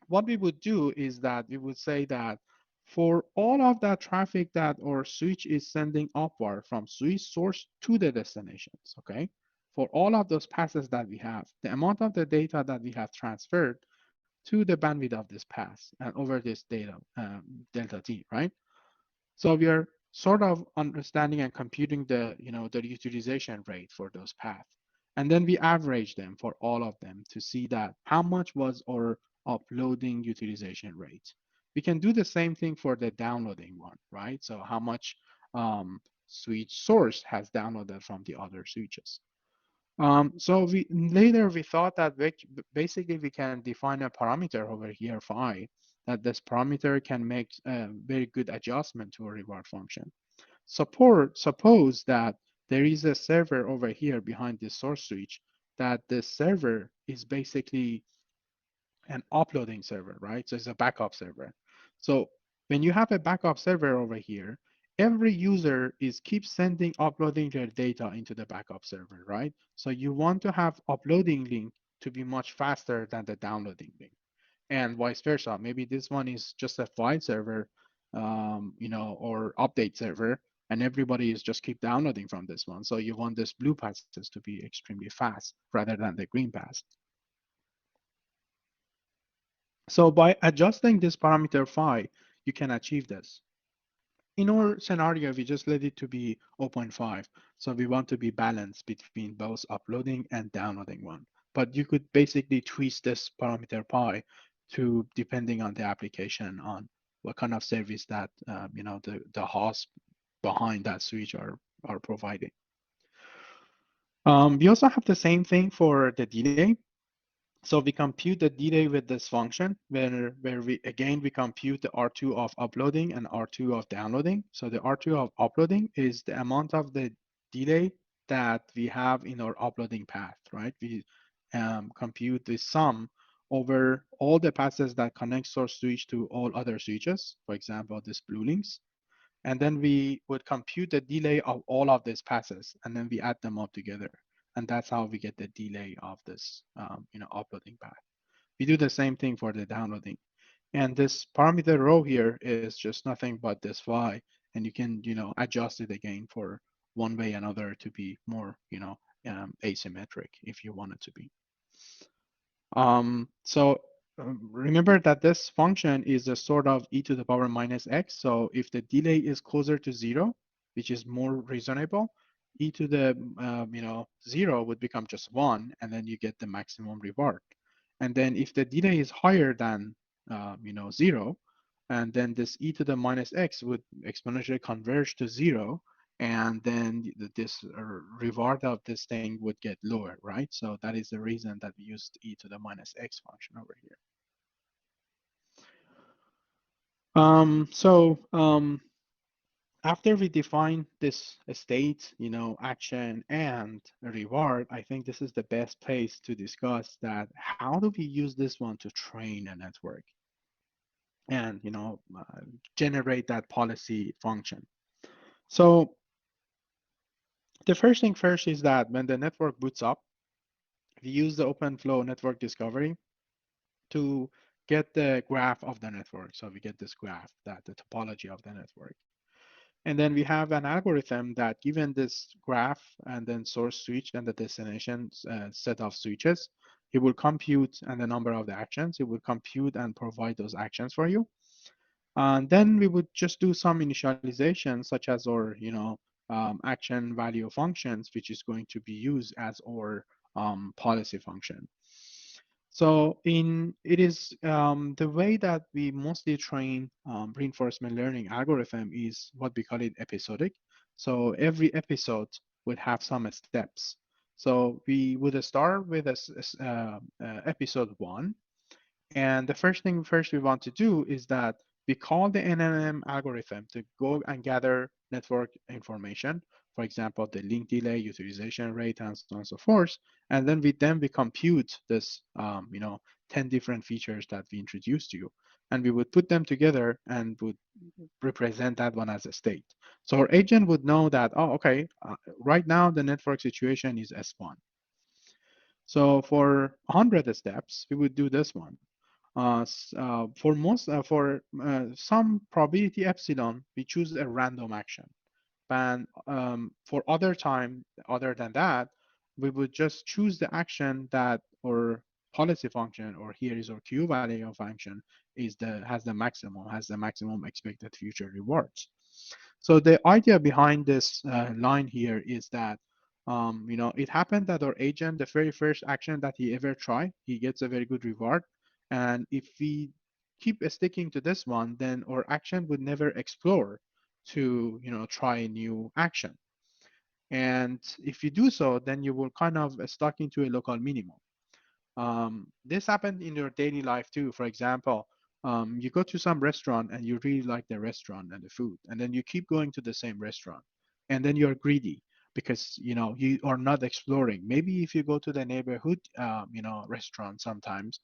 [SPEAKER 3] what we would do is that we would say that for all of that traffic that our switch is sending upward from switch source to the destinations, okay? For all of those passes that we have, the amount of the data that we have transferred to the bandwidth of this pass and over this data, delta T, right? So we are sort of understanding and computing the utilization rate for those paths. And then we average them for all of them to see that how much was our uploading utilization rate. We can do the same thing for the downloading one, right? So how much switch source has downloaded from the other switches. So later we thought that basically we can define a parameter over here, phi, that this parameter can make a very good adjustment to a reward function. Suppose that there is a server over here behind this source switch, that the server is basically an uploading server, right? So it's a backup server. So when you have a backup server over here, every user keeps uploading their data into the backup server, right? So you want to have uploading link to be much faster than the downloading link, and vice versa. Maybe this one is just a file server, or update server, and everybody is just keep downloading from this one. So you want this blue passes to be extremely fast rather than the green pass. So by adjusting this parameter phi, you can achieve this. In our scenario, we just let it to be 0.5. So we want to be balanced between both uploading and downloading one. But you could basically twist this parameter pi to depending on the application, on what kind of service that the host behind that switch are providing. We also have the same thing for the delay. So we compute the delay with this function where we compute the R2 of uploading and R2 of downloading. So the R2 of uploading is the amount of the delay that we have in our uploading path, right? We compute the sum over all the passes that connect source switch to all other switches, for example, this blue links. And then we would compute the delay of all of these passes, and then we add them up together. And that's how we get the delay of this, uploading path. We do the same thing for the downloading. And this parameter rho here is just nothing but this phi, and you can, adjust it again for one way or another to be more, asymmetric if you want it to be. Remember that this function is a sort of e to the power minus x. So if the delay is closer to 0, which is more reasonable, e to the 0 would become just 1, and then you get the maximum reward. And then if the delay is higher than 0, and then this e to the minus x would exponentially converge to 0, and then this reward of this thing would get lower, right? So that is the reason that we used e to the minus x function over here. After we define this state, action and reward, I think this is the best place to discuss that. How do we use this one to train a network and, generate that policy function? So the first thing first is that when the network boots up, we use the open flow network discovery to get the graph of the network. So we get this graph, that the topology of the network. And then we have an algorithm that, given this graph and then source switch and the destination set of switches, it will compute, and the number of the actions, it will compute and provide those actions for you. And then we would just do some initialization, such as our, action value functions, which is going to be used as our policy function. So it is the way that we mostly train reinforcement learning algorithm is what we call it episodic. So every episode would have some steps. So we would start with episode 1. And the first thing we want to do is that we call the NNM algorithm to go and gather network information, for example, the link delay, utilization rate, and so on and so forth. And then we compute this, 10 different features that we introduced to you. And we would put them together and would represent that one as a state. So our agent would know that, oh, okay, right now the network situation is S1. So for 100 steps, we would do this one. For some probability epsilon, we choose a random action. And for other time, other than that, we would just choose the action that our policy function, or here is our Q value function, has the maximum expected future rewards. So the idea behind this line here is that it happened that our agent, the very first action that he ever tried, he gets a very good reward. And if we keep sticking to this one, then our action would never explore to try a new action. And if you do so, then you will kind of stuck into a local minimum. This happened in your daily life too. For example, you go to some restaurant and you really like the restaurant and the food, and then you keep going to the same restaurant, and then you're greedy because you are not exploring. Maybe if you go to the neighborhood restaurant sometimes,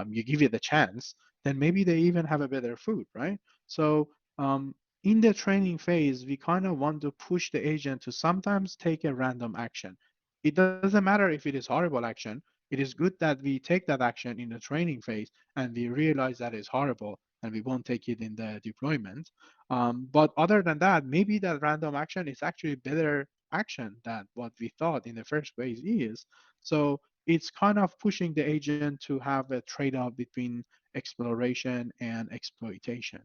[SPEAKER 3] you give it a chance, then maybe they even have a better food, right? So in the training phase, we kind of want to push the agent to sometimes take a random action. It doesn't matter if it is horrible action. It is good that we take that action in the training phase and we realize that is horrible and we won't take it in the deployment. But other than that, maybe that random action is actually better action than what we thought in the first place is. So it's kind of pushing the agent to have a trade-off between exploration and exploitation.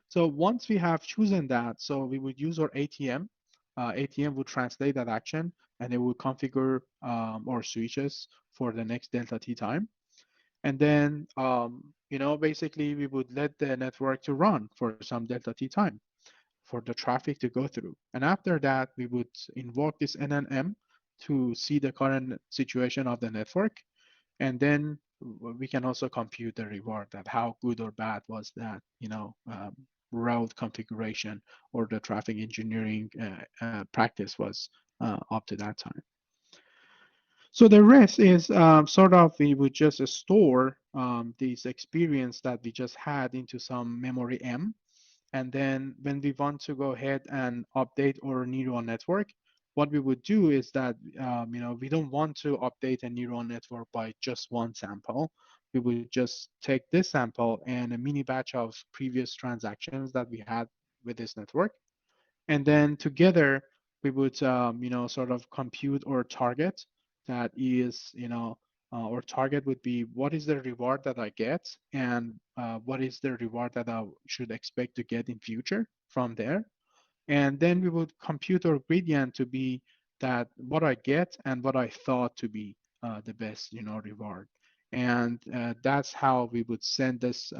[SPEAKER 3] So once we have chosen that, so we would use our ATM. ATM would translate that action and it would configure our switches for the next delta T time. And then, basically we would let the network to run for some delta T time for the traffic to go through. And after that, we would invoke this NNM to see the current situation of the network. And then we can also compute the reward, that how good or bad was that, route configuration or the traffic engineering practice was up to that time. So the rest is sort of, we would just store this experience that we just had into some memory M. And then when we want to go ahead and update our neural network, what we would do is that, we don't want to update a neural network by just one sample. We would just take this sample and a mini batch of previous transactions that we had with this network. And then together, we would, sort of compute our target. That is, our target would be what is the reward that I get and what is the reward that I should expect to get in future from there. And then we would compute our gradient to be that what I get and what I thought to be the best, reward. And that's how we would send this,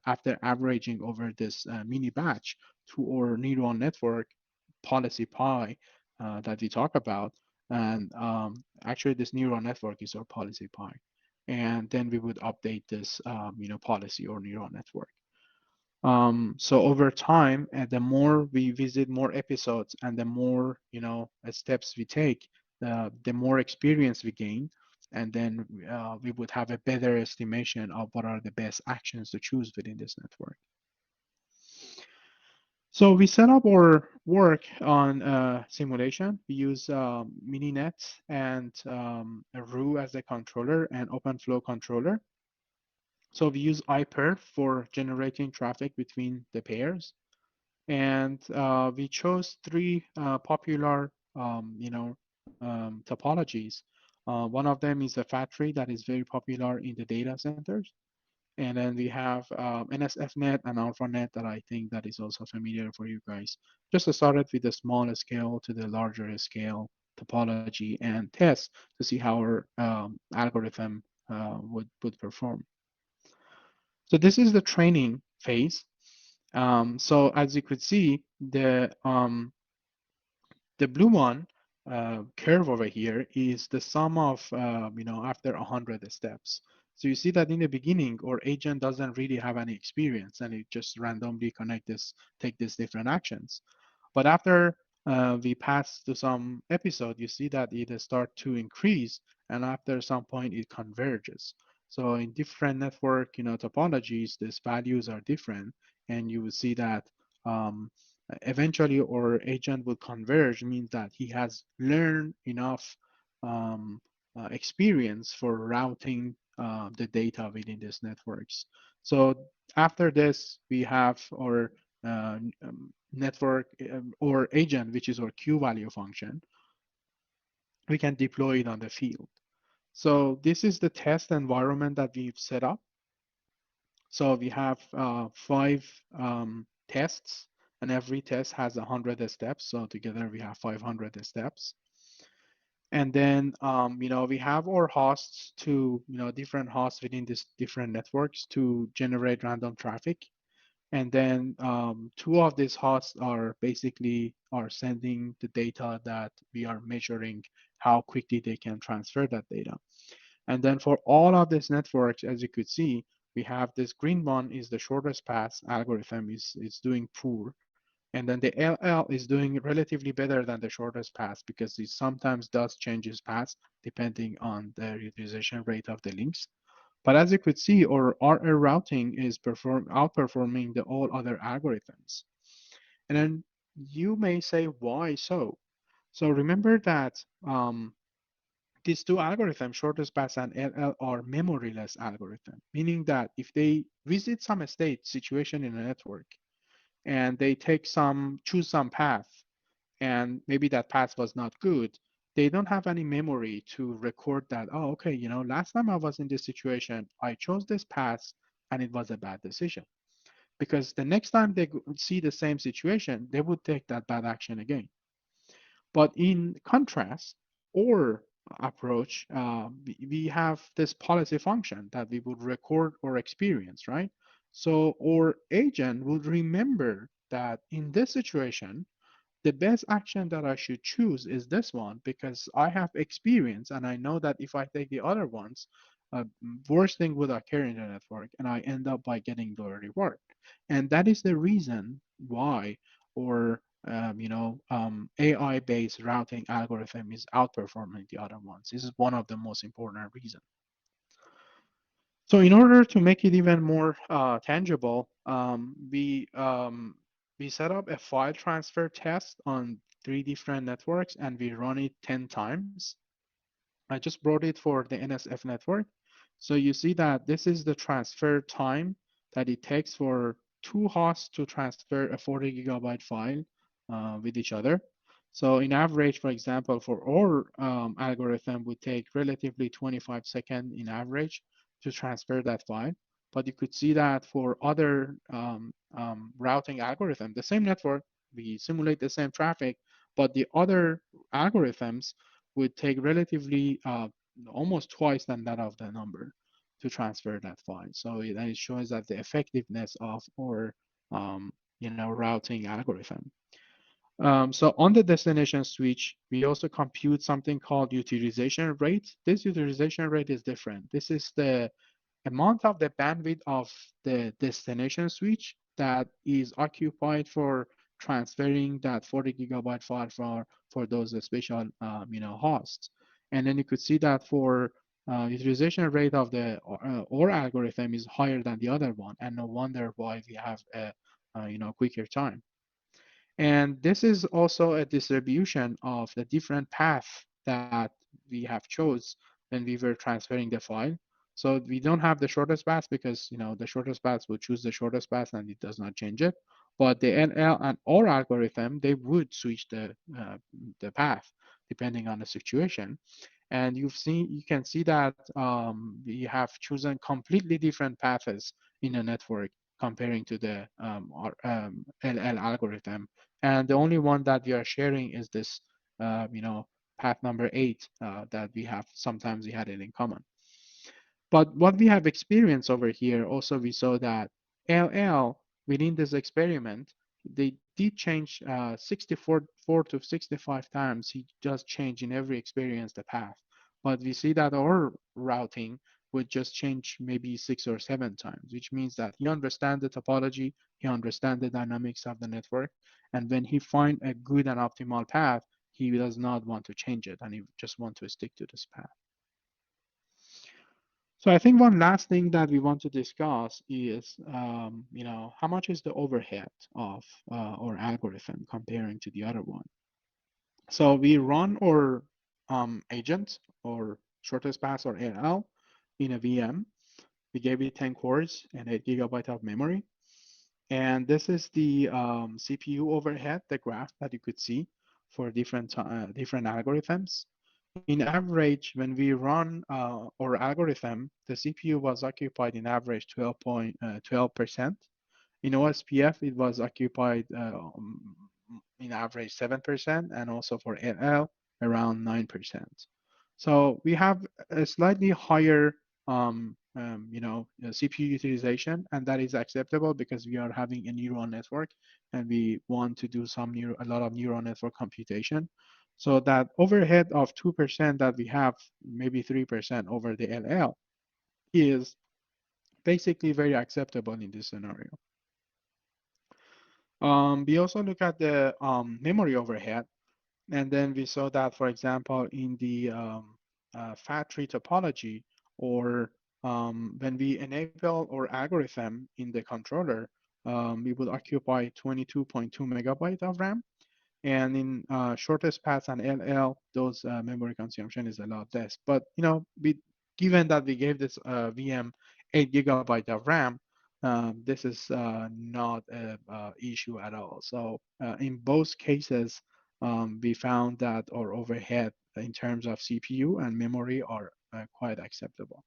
[SPEAKER 3] after averaging over this mini batch to our neural network policy pi that we talk about. And actually, this neural network is our policy pi. And then we would update this, policy or neural network. So over time, and the more we visit more episodes and the more, steps we take, the more experience we gain. And then we would have a better estimation of what are the best actions to choose within this network. So we set up our work on simulation. We use MiniNet and a RU as a controller and OpenFlow controller. So we use iPerf for generating traffic between the pairs. And we chose three popular, topologies. One of them is the fat tree that is very popular in the data centers. And then we have NSFNet and AlphaNet that I think that is also familiar for you guys. Just to start it with the smaller scale to the larger scale topology and test to see how our algorithm would perform. So this is the training phase. So as you could see, the blue one curve over here is the sum of, after 100 steps. So you see that in the beginning, our agent doesn't really have any experience and it just randomly take these different actions. But after we pass to some episode, you see that it start to increase and after some point it converges. So in different network, topologies, these values are different and you will see that eventually our agent will converge, means that he has learned enough experience for routing the data within these networks. So after this, we have our network or agent, which is our Q value function. We can deploy it on the field. So this is the test environment that we've set up. So we have 5 tests, and every test has 100 steps. So together we have 500 steps. And then, we have our hosts to, different hosts within these different networks to generate random traffic. And then 2 of these hosts are sending the data that we are measuring, how quickly they can transfer that data. And then for all of these networks, as you could see, we have this green one is the shortest path algorithm is doing poor. And then the LL is doing relatively better than the shortest path because it sometimes does change its path depending on the utilization rate of the links. But as you could see, our RL routing is outperforming the all other algorithms. And then you may say, why so? So remember that these 2 algorithms, shortest path and LL, are memoryless algorithm, meaning that if they visit some state situation in a network and they choose some path, and maybe that path was not good, they don't have any memory to record that, oh, okay, last time I was in this situation, I chose this path and it was a bad decision. Because the next time they see the same situation, they would take that bad action again. But in contrast, or approach, we have this policy function that we would record our experience, right? So our agent will remember that in this situation, the best action that I should choose is this one because I have experience and I know that if I take the other ones, worst thing would occur in the network and I end up by getting lower reward. And that is the reason why our AI-based routing algorithm is outperforming the other ones. This is one of the most important reasons. So in order to make it even more tangible, we set up a file transfer test on 3 different networks and we run it 10 times. I just brought it for the NSF network. So you see that this is the transfer time that it takes for 2 hosts to transfer a 40 gigabyte file with each other. So in average, for example, for our algorithm would take relatively 25 seconds in average to transfer that file. But you could see that for other routing algorithm, the same network, we simulate the same traffic, but the other algorithms would take relatively almost twice than that of the number to transfer that file. So it shows that the effectiveness of our routing algorithm. So on the destination switch, we also compute something called utilization rate. This utilization rate is different. This is the amount of the bandwidth of the destination switch that is occupied for transferring that 40 gigabyte file for those special hosts. And then you could see that for utilization rate of the OR algorithm is higher than the other one, and no wonder why we have a quicker time. And this is also a distribution of the different path that we have chose when we were transferring the file. So we don't have the shortest path because the shortest path will choose the shortest path and it does not change it. But the NL and OR algorithm, they would switch the path depending on the situation. And you can see that we have chosen completely different paths in a network comparing to the LL algorithm. And the only one that we are sharing is this, path number 8 that we have. Sometimes we had it in common. But what we have experienced over here, also we saw that LL within this experiment, they did change 64 to 65 times. He just changed in every experience the path. But we see that our routing would just change maybe 6 or 7 times, which means that he understands the topology, he understands the dynamics of the network, and when he finds a good and optimal path, he does not want to change it, and he just wants to stick to this path. So I think one last thing that we want to discuss is, how much is the overhead of our algorithm comparing to the other one. So we run our agent or shortest path or AL in a VM. We gave it 10 cores and 8 gigabyte of memory. And this is the CPU overhead, the graph that you could see for different algorithms. In average, when we run our algorithm, the CPU was occupied in average 12%. In OSPF, it was occupied in average 7%, and also for LL, around 9%. So we have a slightly higher CPU utilization, and that is acceptable because we are having a neural network and we want to do a lot of neural network computation. So that overhead of 2% that we have, maybe 3% over the LL, is basically very acceptable in this scenario. We also look at the memory overhead, and then we saw that, for example, in the fat tree topology, or when we enable our algorithm in the controller, we will occupy 22.2 megabyte of RAM. And in shortest paths and LL, those memory consumption is a lot less. But given that we gave this VM 8 gigabyte of RAM, this is not an issue at all. So in both cases, we found that our overhead in terms of CPU and memory are quite acceptable.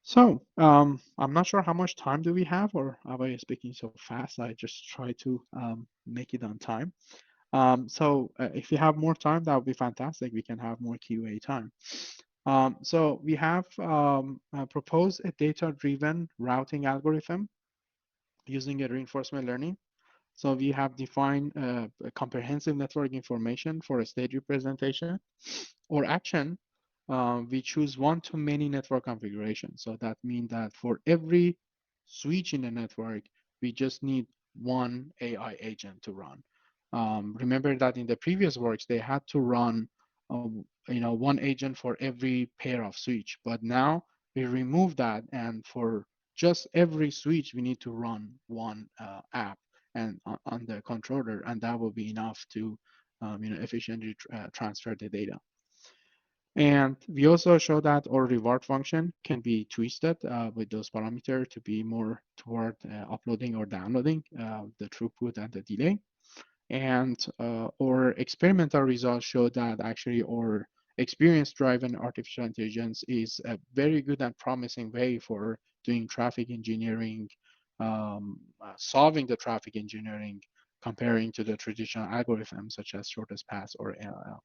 [SPEAKER 3] So I'm not sure how much time do we have, or am I speaking so fast? I just try to make it on time. So if you have more time, that would be fantastic. We can have more QA time. So we have proposed a data-driven routing algorithm using a reinforcement learning. So we have defined a comprehensive network information for a state representation or action. We choose one-to-many network configuration. So that means that for every switch in the network, we just need one AI agent to run. Remember that in the previous works, they had to run one agent for every pair of switch. But now we remove that, and for just every switch, we need to run one app and on the controller, and that will be enough to efficiently transfer the data. And we also show that our reward function can be twisted with those parameters to be more toward uploading or downloading the throughput and the delay. And our experimental results show that actually our experience-driven artificial intelligence is a very good and promising way for doing traffic engineering, solving the traffic engineering, comparing to the traditional algorithms such as shortest path or LL.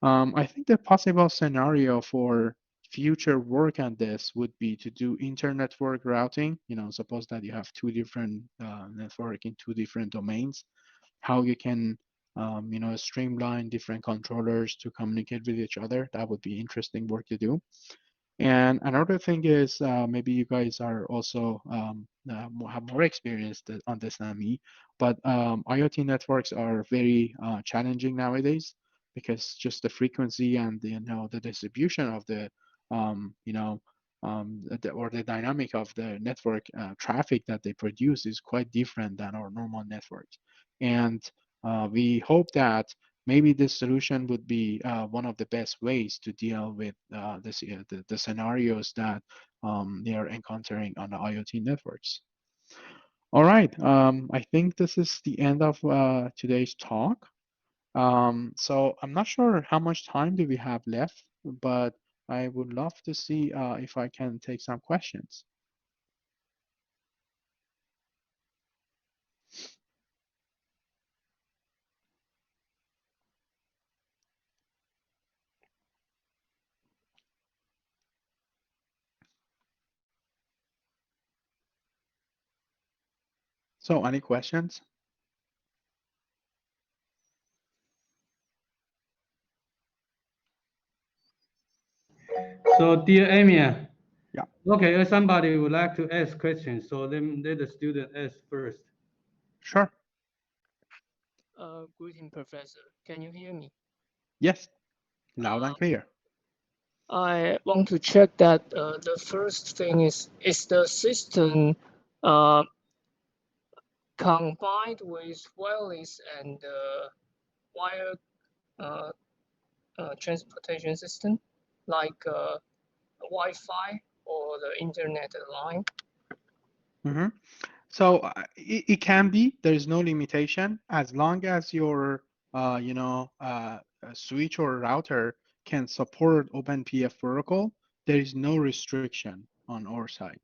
[SPEAKER 3] I think the possible scenario for future work on this would be to do inter-network routing. Suppose that you have two different network in two different domains. how you can streamline different controllers to communicate with each other. That would be interesting work to do. And another thing is maybe you guys are also have more experience on this than me, but IoT networks are very challenging nowadays because just the frequency and the distribution of the or the dynamic of the network traffic that they produce is quite different than our normal networks. And we hope that maybe this solution would be one of the best ways to deal with the scenarios that they are encountering on the IoT networks. All right, I think this is the end of today's talk. So I'm not sure how much time do we have left, but I would love to see if I can take some questions. So any questions?
[SPEAKER 2] So, dear Amir,
[SPEAKER 3] yeah.
[SPEAKER 2] Okay, if somebody would like to ask questions, so let the student ask first.
[SPEAKER 3] Sure.
[SPEAKER 4] Greeting, Professor. Can you hear me?
[SPEAKER 3] Yes, loud and clear.
[SPEAKER 4] I want to check that the first thing is the system combined with wireless and wire transportation system, like Wi-Fi or the internet line?
[SPEAKER 3] Mm-hmm. So it can be. There is no limitation as long as your switch or router can support OpenPF protocol. There is no restriction on our side.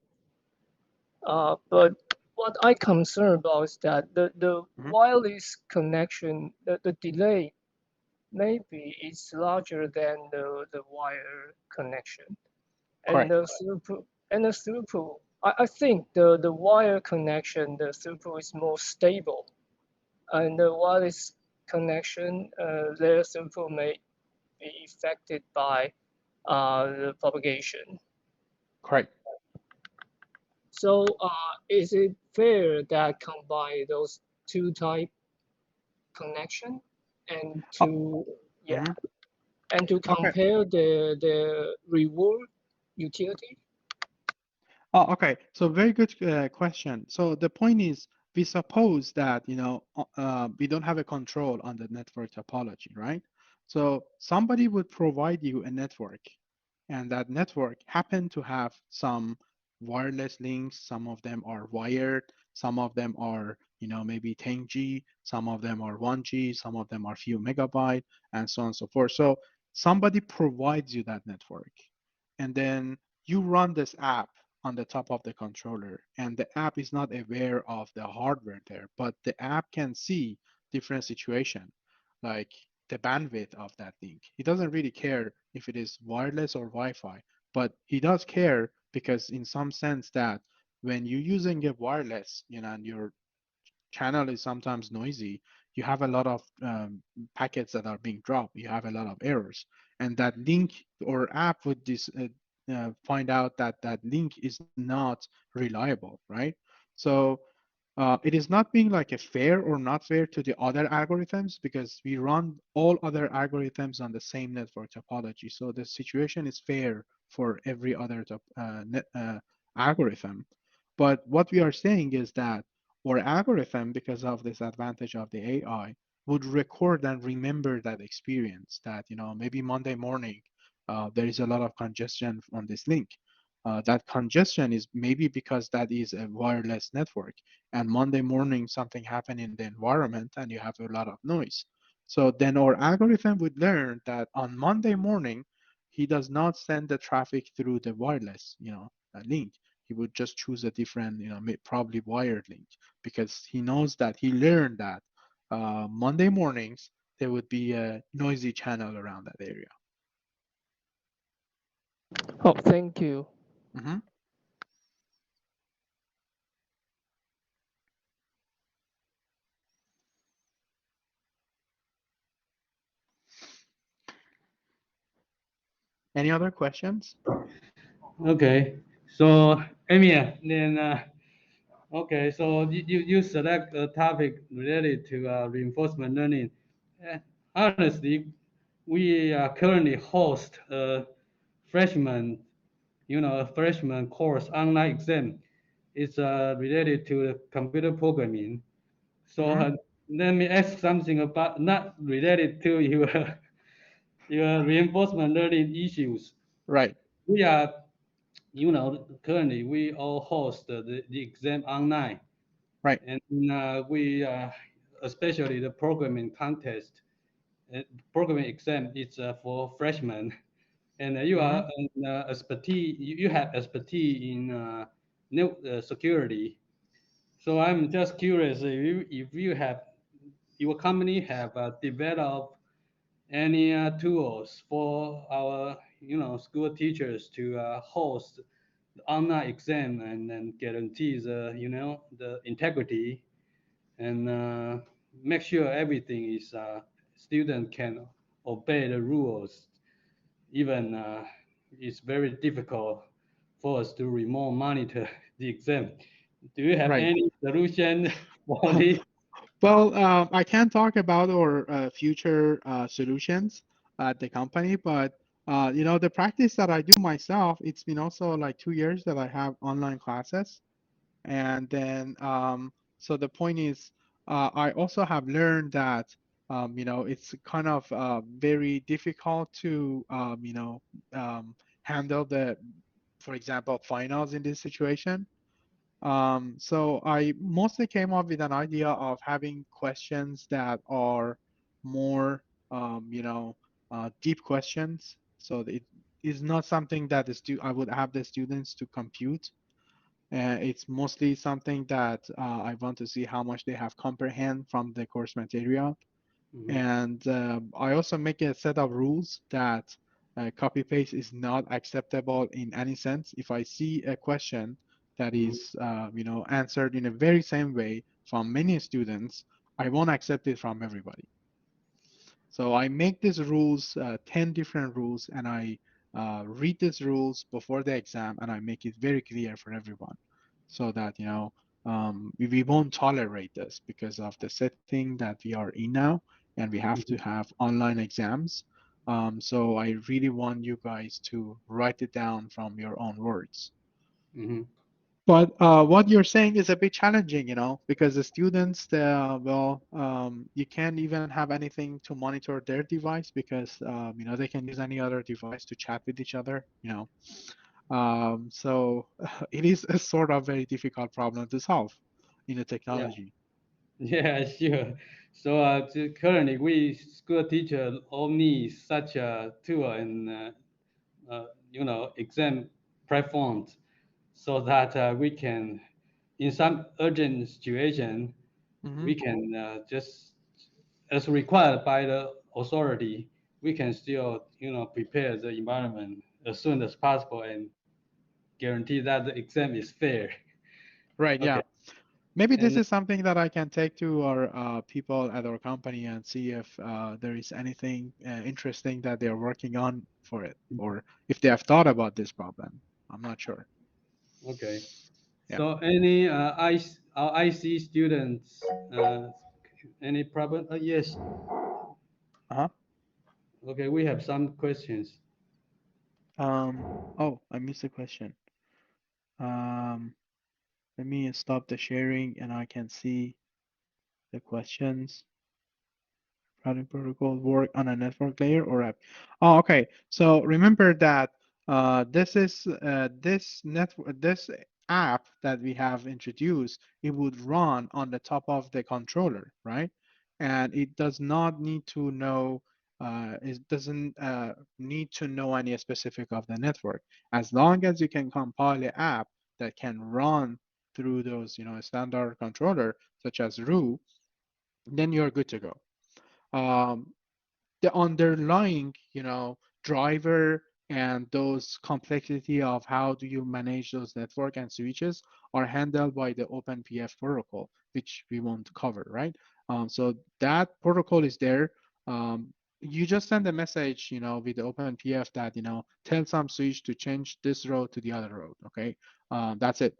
[SPEAKER 4] But what I concern about is that the wireless connection, the delay maybe is larger than the wire connection.
[SPEAKER 3] Correct.
[SPEAKER 4] And the throughput, I think the wire connection, the throughput is more stable. And the wireless connection, their throughput may be affected by the propagation.
[SPEAKER 3] Correct.
[SPEAKER 4] So is it fair that combine those two type connection and to and to compare the reward utility?
[SPEAKER 3] Oh, okay. So very good question. So the point is, we suppose that we don't have a control on the network topology, right? So somebody would provide you a network, and that network happened to have some wireless links. Some of them are wired. Some of them are maybe 10G. Some of them are 1G. Some of them are few megabyte, and so on and so forth. So somebody provides you that network, and then you run this app on the top of the controller, and the app is not aware of the hardware there, but the app can see different situation, like the bandwidth of that link. He doesn't really care if it is wireless or Wi-Fi, but he does care because in some sense that when you're using a wireless, and your channel is sometimes noisy, you have a lot of packets that are being dropped, you have a lot of errors, and that link or app would find out that that link is not reliable, right? So it is not being like a fair or not fair to the other algorithms because we run all other algorithms on the same network topology. So the situation is fair for every other algorithm. But what we are saying is that our algorithm, because of this advantage of the AI, would record and remember that experience that, maybe Monday morning, there is a lot of congestion on this link. That congestion is maybe because that is a wireless network, and Monday morning something happened in the environment and you have a lot of noise. So then our algorithm would learn that on Monday morning, he does not send the traffic through the wireless, link. He would just choose a different, probably wired link, because he knows that he learned that Monday mornings there would be a noisy channel around that area.
[SPEAKER 4] Oh, thank you.
[SPEAKER 3] Any other questions?
[SPEAKER 2] Okay, so Amir, then okay, so you select a topic related to reinforcement learning. Honestly, we currently host a freshman, a freshman course online exam. It's related to the computer programming. So let me ask something about not related to your your reinforcement learning issues.
[SPEAKER 3] Right.
[SPEAKER 2] We are, currently we all host the exam online,
[SPEAKER 3] Right.
[SPEAKER 2] and we especially the programming contest, programming exam. It's for freshmen, and you are an expertise. You have expertise in security. So I'm just curious if you have your company have developed any tools for our school teachers to host the online exam and guarantee the integrity and make sure everything is student can obey the rules, even it's very difficult for us to remote monitor the exam. Do you have
[SPEAKER 3] Right.
[SPEAKER 2] any solution for this?
[SPEAKER 3] Well, I can't talk about our future solutions at the company, but the practice that I do myself, it's been also like 2 years that I have online classes. And then, so the point is, I also have learned that, it's kind of very difficult to, handle for example, finals in this situation. So I mostly came up with an idea of having questions that are more, deep questions. So it is not something that I would have the students to compute. It's mostly something that I want to see how much they have comprehend from the course material. And I also make a set of rules that copy paste is not acceptable in any sense. If I see a question that is, answered in a very same way from many students, I won't accept it from everybody. So I make these rules, 10 different rules, and I read these rules before the exam, and I make it very clear for everyone so that, we won't tolerate this because of the setting that we are in now, and we have to have online exams. So I really want you guys to write it down from your own words. But what you're saying is a bit challenging, because the students, you can't even have anything to monitor their device because, they can use any other device to chat with each other, So it is a sort of very difficult problem to solve in the technology.
[SPEAKER 2] Yeah, sure. So currently, we school teacher all need such a tool and exam platforms so that we can, in some urgent situation, we can just, as required by the authority, we can still prepare the environment as soon as possible and guarantee that the exam is fair.
[SPEAKER 3] Right.
[SPEAKER 2] Okay.
[SPEAKER 3] Yeah. Maybe this
[SPEAKER 2] And
[SPEAKER 3] is something that I can take to our people at our company and see if there is anything interesting that they're working on for it, or if they have thought about this problem. I'm not sure.
[SPEAKER 2] okay.
[SPEAKER 3] Yeah.
[SPEAKER 2] So any our IC students, any problem? Yes.
[SPEAKER 3] Uh-huh.
[SPEAKER 2] Okay, we have some questions.
[SPEAKER 3] Oh, I missed a question. Let me stop the sharing and I can see the questions. Routing protocol work on a network layer or app. Oh, okay. So remember that this app that we have introduced, it would run on the top of the controller, right? And it does not need to know. It doesn't need to know any specific of the network. As long as you can compile an app that can run through those, standard controller such as root, then you're good to go. The underlying, driver and those complexity of how do you manage those network and switches are handled by the OpenPF protocol, which we won't cover, right? So that protocol is there. you just send a message, with the OpenPF that, tell some switch to change this road to the other road. Okay, that's it.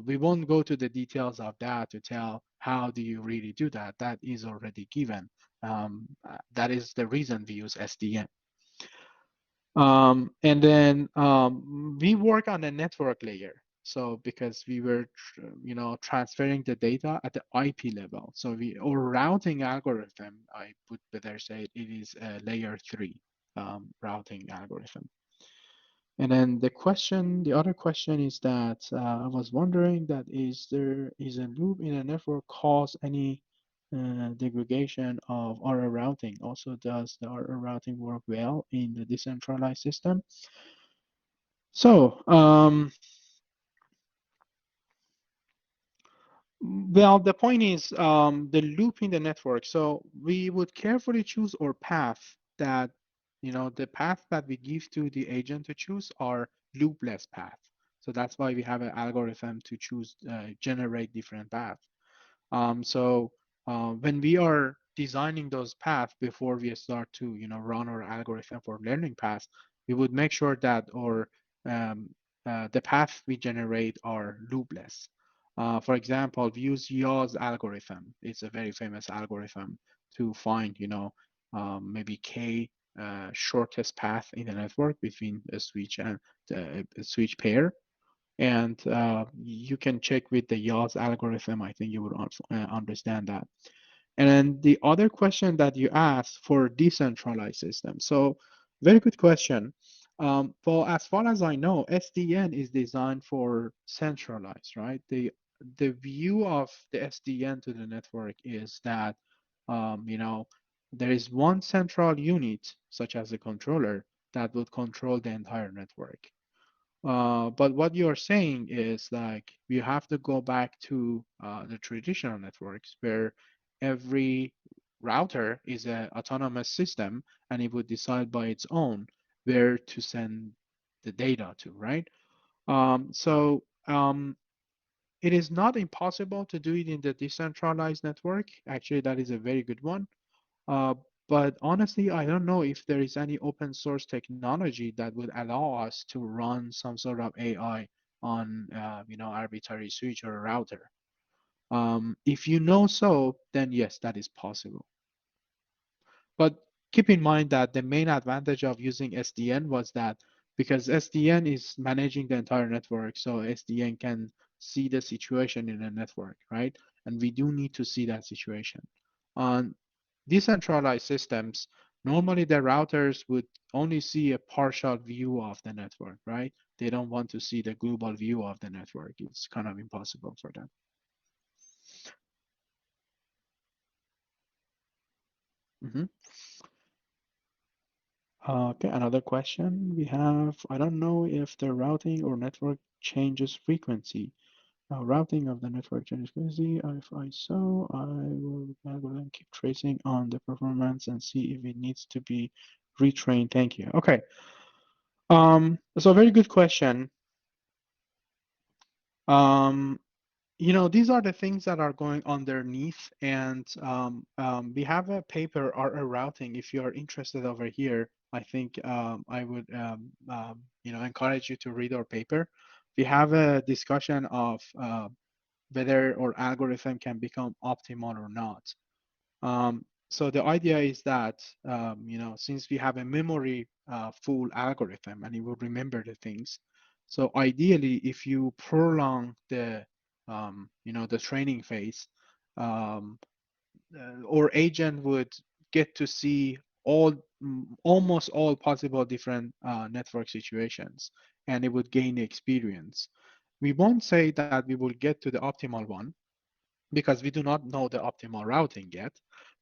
[SPEAKER 3] We won't go to the details of that to tell how do you really do that. That is already given. That is the reason we use SDN. And then we work on the network layer. So because we were, transferring the data at the IP level. So our routing algorithm, I would better say it is a layer 3 routing algorithm. And then the other question is that I was wondering that is a loop in a network cause any degradation of RR routing? Also, does the RR routing work well in the decentralized system? So, well, the point is the loop in the network. So we would carefully choose our path that, the path that we give to the agent to choose are loopless path. So that's why we have an algorithm to choose, generate different paths. So when we are designing those paths before we start to, run our algorithm for learning paths, we would make sure that the paths we generate are loopless. For example, we use Yaw's algorithm. It's a very famous algorithm to find, maybe K shortest path in the network between a switch and a switch pair. And you can check with the Yaw's algorithm. I think you would also understand that. And then the other question that you asked for decentralized systems. So very good question. Well, as far as I know, SDN is designed for centralized, right? The view of the SDN to the network is that, there is one central unit, such as a controller, that would control the entire network. But what you're saying is like you have to go back to the traditional networks where every router is an autonomous system and it would decide by its own where to send the data to, right? So it is not impossible to do it in the decentralized network. Actually, that is a very good one. Uh, but honestly, I don't know if there is any open source technology that would allow us to run some sort of AI on, arbitrary switch or a router. If you know so, then yes, that is possible. But keep in mind that the main advantage of using SDN was that because SDN is managing the entire network, so SDN can see the situation in a network, right? And we do need to see that situation. On decentralized systems, normally the routers would only see a partial view of the network, right? They don't want to see the global view of the network. It's kind of impossible for them. Okay, another question we have. I don't know if the routing or network changes frequency. Routing of the network changes frequency. If I so, I will then keep tracing on the performance and see if it needs to be retrained. Thank you. Okay. So very good question. These are the things that are going underneath, and we have a paper or a routing. If you are interested over here, I think I would encourage you to read our paper. We have a discussion of whether our algorithm can become optimal or not. So the idea is that since we have a memory full algorithm and it will remember the things, so ideally if you prolong the the training phase, our agent would get to see almost all possible different network situations, and it would gain experience. We won't say that we will get to the optimal one because we do not know the optimal routing yet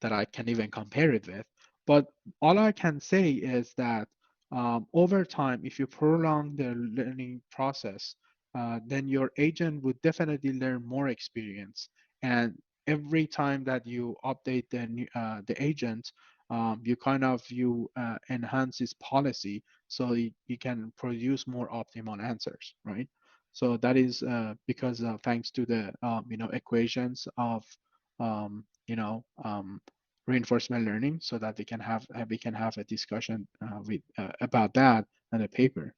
[SPEAKER 3] that I can even compare it with. But all I can say is that over time, if you prolong the learning process, then your agent would definitely learn more experience. And every time that you update the agent, you enhance its policy so you can produce more optimal answers, right? So that is because thanks to the equations of reinforcement learning, so that we can have a discussion about that in a paper.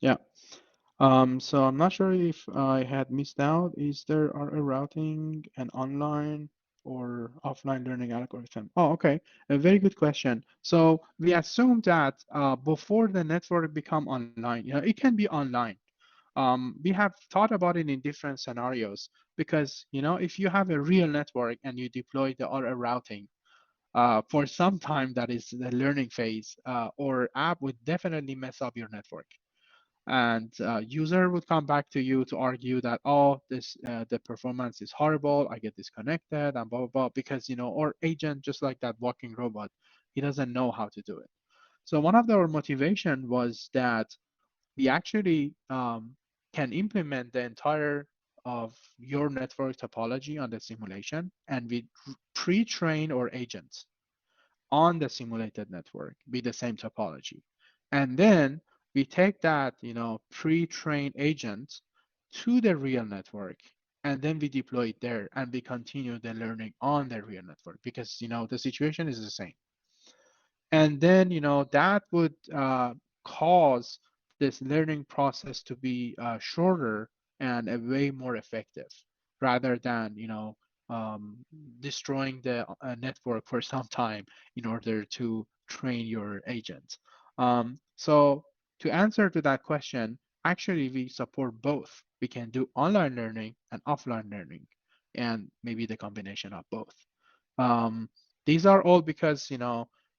[SPEAKER 3] Yeah. So I'm not sure if I had missed out. Is there a routing an online or offline learning algorithm? Oh, okay. A very good question. So we assume that before the network become online, it can be online. We have thought about it in different scenarios because, if you have a real network and you deploy the RA routing, for some time that is the learning phase, or app would definitely mess up your network. And user would come back to you to argue that, oh, the performance is horrible, I get disconnected, and blah, blah, blah, because, or agent, just like that walking robot, he doesn't know how to do it. So one of our motivation was that we actually can implement the entire of your network topology on the simulation, and we pre-train our agents on the simulated network with the same topology. And then we take that, pre-trained agent to the real network, and then we deploy it there, and we continue the learning on the real network because, the situation is the same. And then, that would cause this learning process to be shorter and a way more effective, rather than, destroying the network for some time in order to train your agent. So to answer to that question, actually we support both. We can do online learning and offline learning, and maybe the combination of both. These are all because,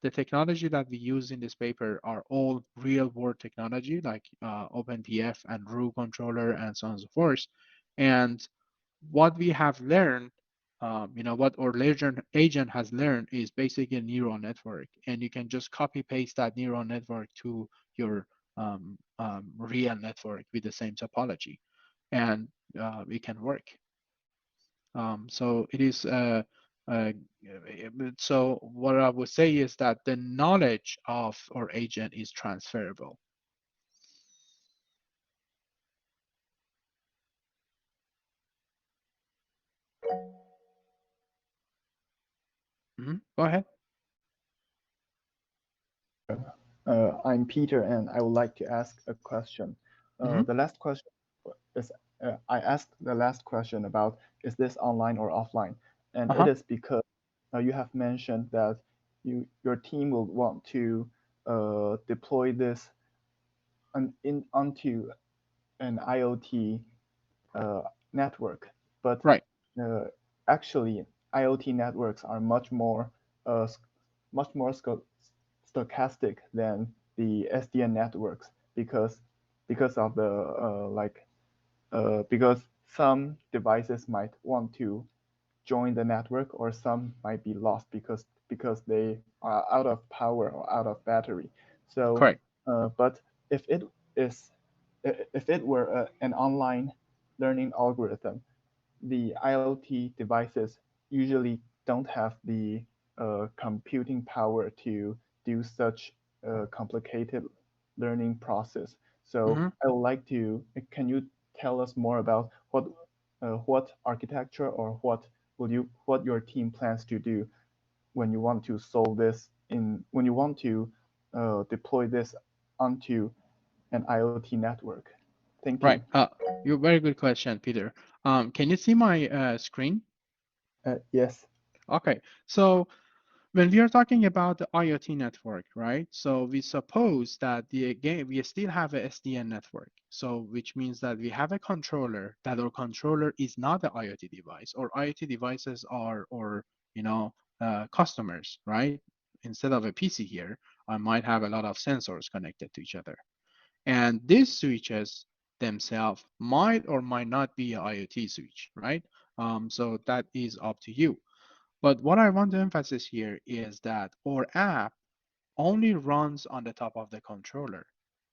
[SPEAKER 3] the technology that we use in this paper are all real world technology, like OpenTF and RU controller and so on and so forth. And what we have learned, what our agent has learned is basically a neural network. And you can just copy paste that neural network to your real network with the same topology, and it can work. So it is so what I would say is that the knowledge of our agent is transferable. Go ahead.
[SPEAKER 5] I'm Peter, and I would like to ask a question. The last question is, I asked the last question about, is this online or offline? And it is because you have mentioned that your team will want to deploy this onto an IoT network. But
[SPEAKER 3] right.
[SPEAKER 5] Actually, IoT networks are much more stochastic than the SDN networks because of the because some devices might want to join the network, or some might be lost because they are out of power or out of battery. So,
[SPEAKER 3] correct.
[SPEAKER 5] But if it were an online learning algorithm, the IoT devices usually don't have the computing power to do such a complicated learning process. So I would like to, can you tell us more about what architecture or what your team plans to do when you want to solve this when you want to deploy this onto an IoT network? Thank you.
[SPEAKER 3] Right. You're very good question, Peter. Can you see my screen?
[SPEAKER 5] Yes.
[SPEAKER 3] Okay. So when we are talking about the IoT network, right? So we suppose that we still have a SDN network. So which means that we have a controller, that our controller is not the IoT device, or IoT devices are, customers, right? Instead of a PC here, I might have a lot of sensors connected to each other. And these switches themselves might or might not be an IoT switch, right? So that is up to you. But what I want to emphasize here is that our app only runs on the top of the controller,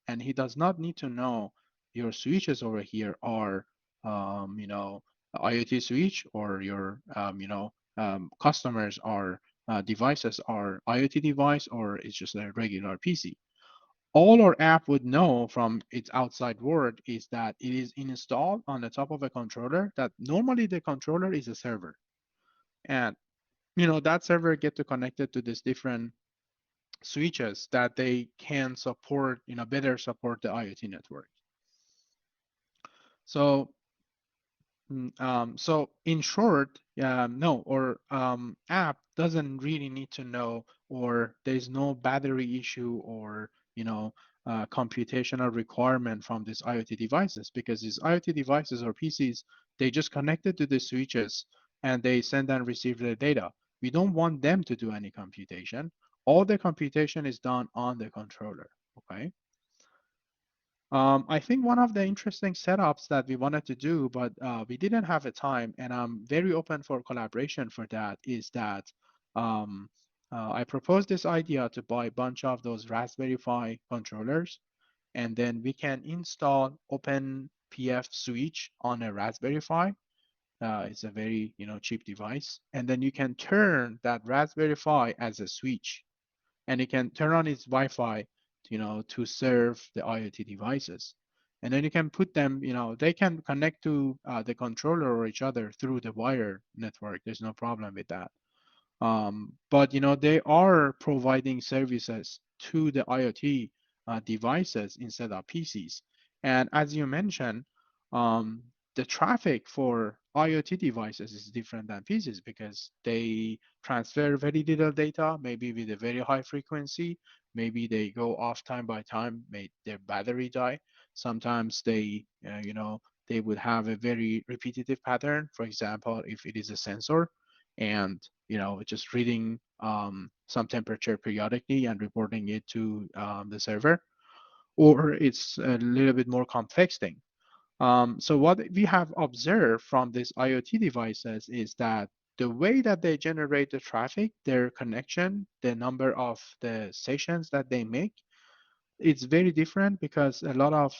[SPEAKER 3] and he does not need to know your switches over here are, IoT switch, or your, customers or devices are IoT device, or it's just a regular PC. all our app would know from its outside world is that it is installed on the top of a controller, that normally the controller is a server. And that server get to connect it to these different switches that they can support, better support the IoT network. So so in short, our app doesn't really need to know, or there's no battery issue or computational requirement from these IoT devices, because these IoT devices or PCs, they just connected to the switches and they send and receive the data. We don't want them to do any computation. All the computation is done on the controller, okay? I think one of the interesting setups that we wanted to do, but we didn't have a time, and I'm very open for collaboration for that, is that I proposed this idea to buy a bunch of those Raspberry Pi controllers, and then we can install OpenPF switch on a Raspberry Pi. It's a very cheap device, and then you can turn that Raspberry Pi as a switch, and it can turn on its Wi-Fi to serve the IoT devices. And then you can put them, they can connect to the controller or each other through the wire network. There's no problem with that. But, they are providing services to the IoT devices instead of PCs. And as you mentioned, the traffic for IoT devices is different than PCs because they transfer very little data, maybe with a very high frequency. Maybe they go off time by time, their battery die. Sometimes they, they would have a very repetitive pattern. For example, if it is a sensor and, just reading some temperature periodically and reporting it to the server, or it's a little bit more complex thing. So what we have observed from these IoT devices is that the way that they generate the traffic, their connection, the number of the sessions that they make, it's very different because a lot of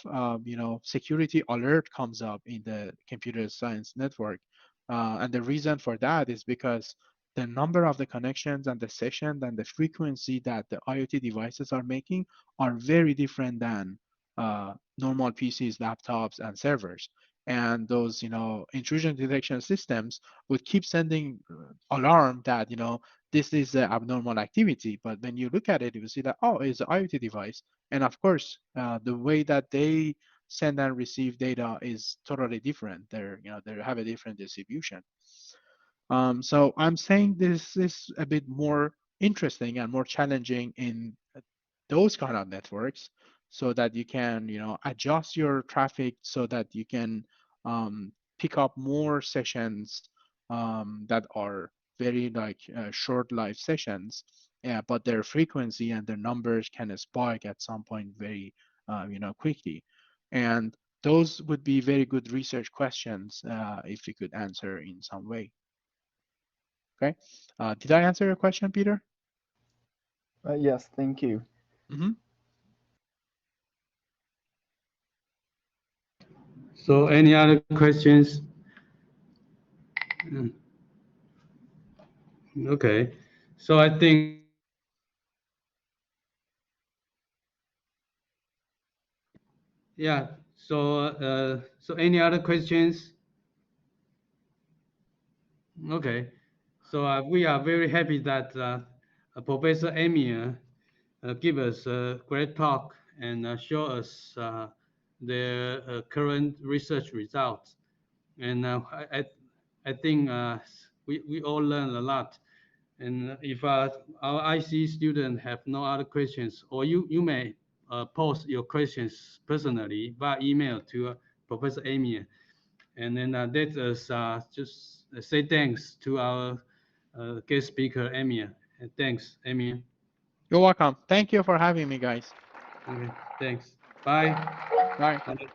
[SPEAKER 3] security alert comes up in the computer science network. And the reason for that is because the number of the connections and the sessions and the frequency that the IoT devices are making are very different than normal PCs, laptops, and servers. And those, intrusion detection systems would keep sending alarm that, this is an abnormal activity. But when you look at it, you will see that, oh, it's an IoT device. And of course, the way that they send and receive data is totally different. They have a different distribution. So I'm saying this is a bit more interesting and more challenging in those kind of networks, so that you can, adjust your traffic so that you can pick up more sessions that are very short life sessions, but their frequency and their numbers can spike at some point very, quickly. And those would be very good research questions if you could answer in some way. Okay. Did I answer your question, Peter?
[SPEAKER 5] Yes, thank you.
[SPEAKER 3] Mm-hmm.
[SPEAKER 2] So any other questions? Okay. So I think, yeah. So so any other questions? Okay. So we are very happy that Professor Amir give us a great talk and show us the current research results. And I think we all learned a lot. And if our IC students have no other questions, or you may post your questions personally by email to Professor Amir. And then let us just say thanks to our guest speaker, Amir. And thanks, Amir.
[SPEAKER 3] You're welcome. Thank you for having me, guys.
[SPEAKER 2] Okay, thanks. Bye.
[SPEAKER 3] Bye.
[SPEAKER 2] Bye.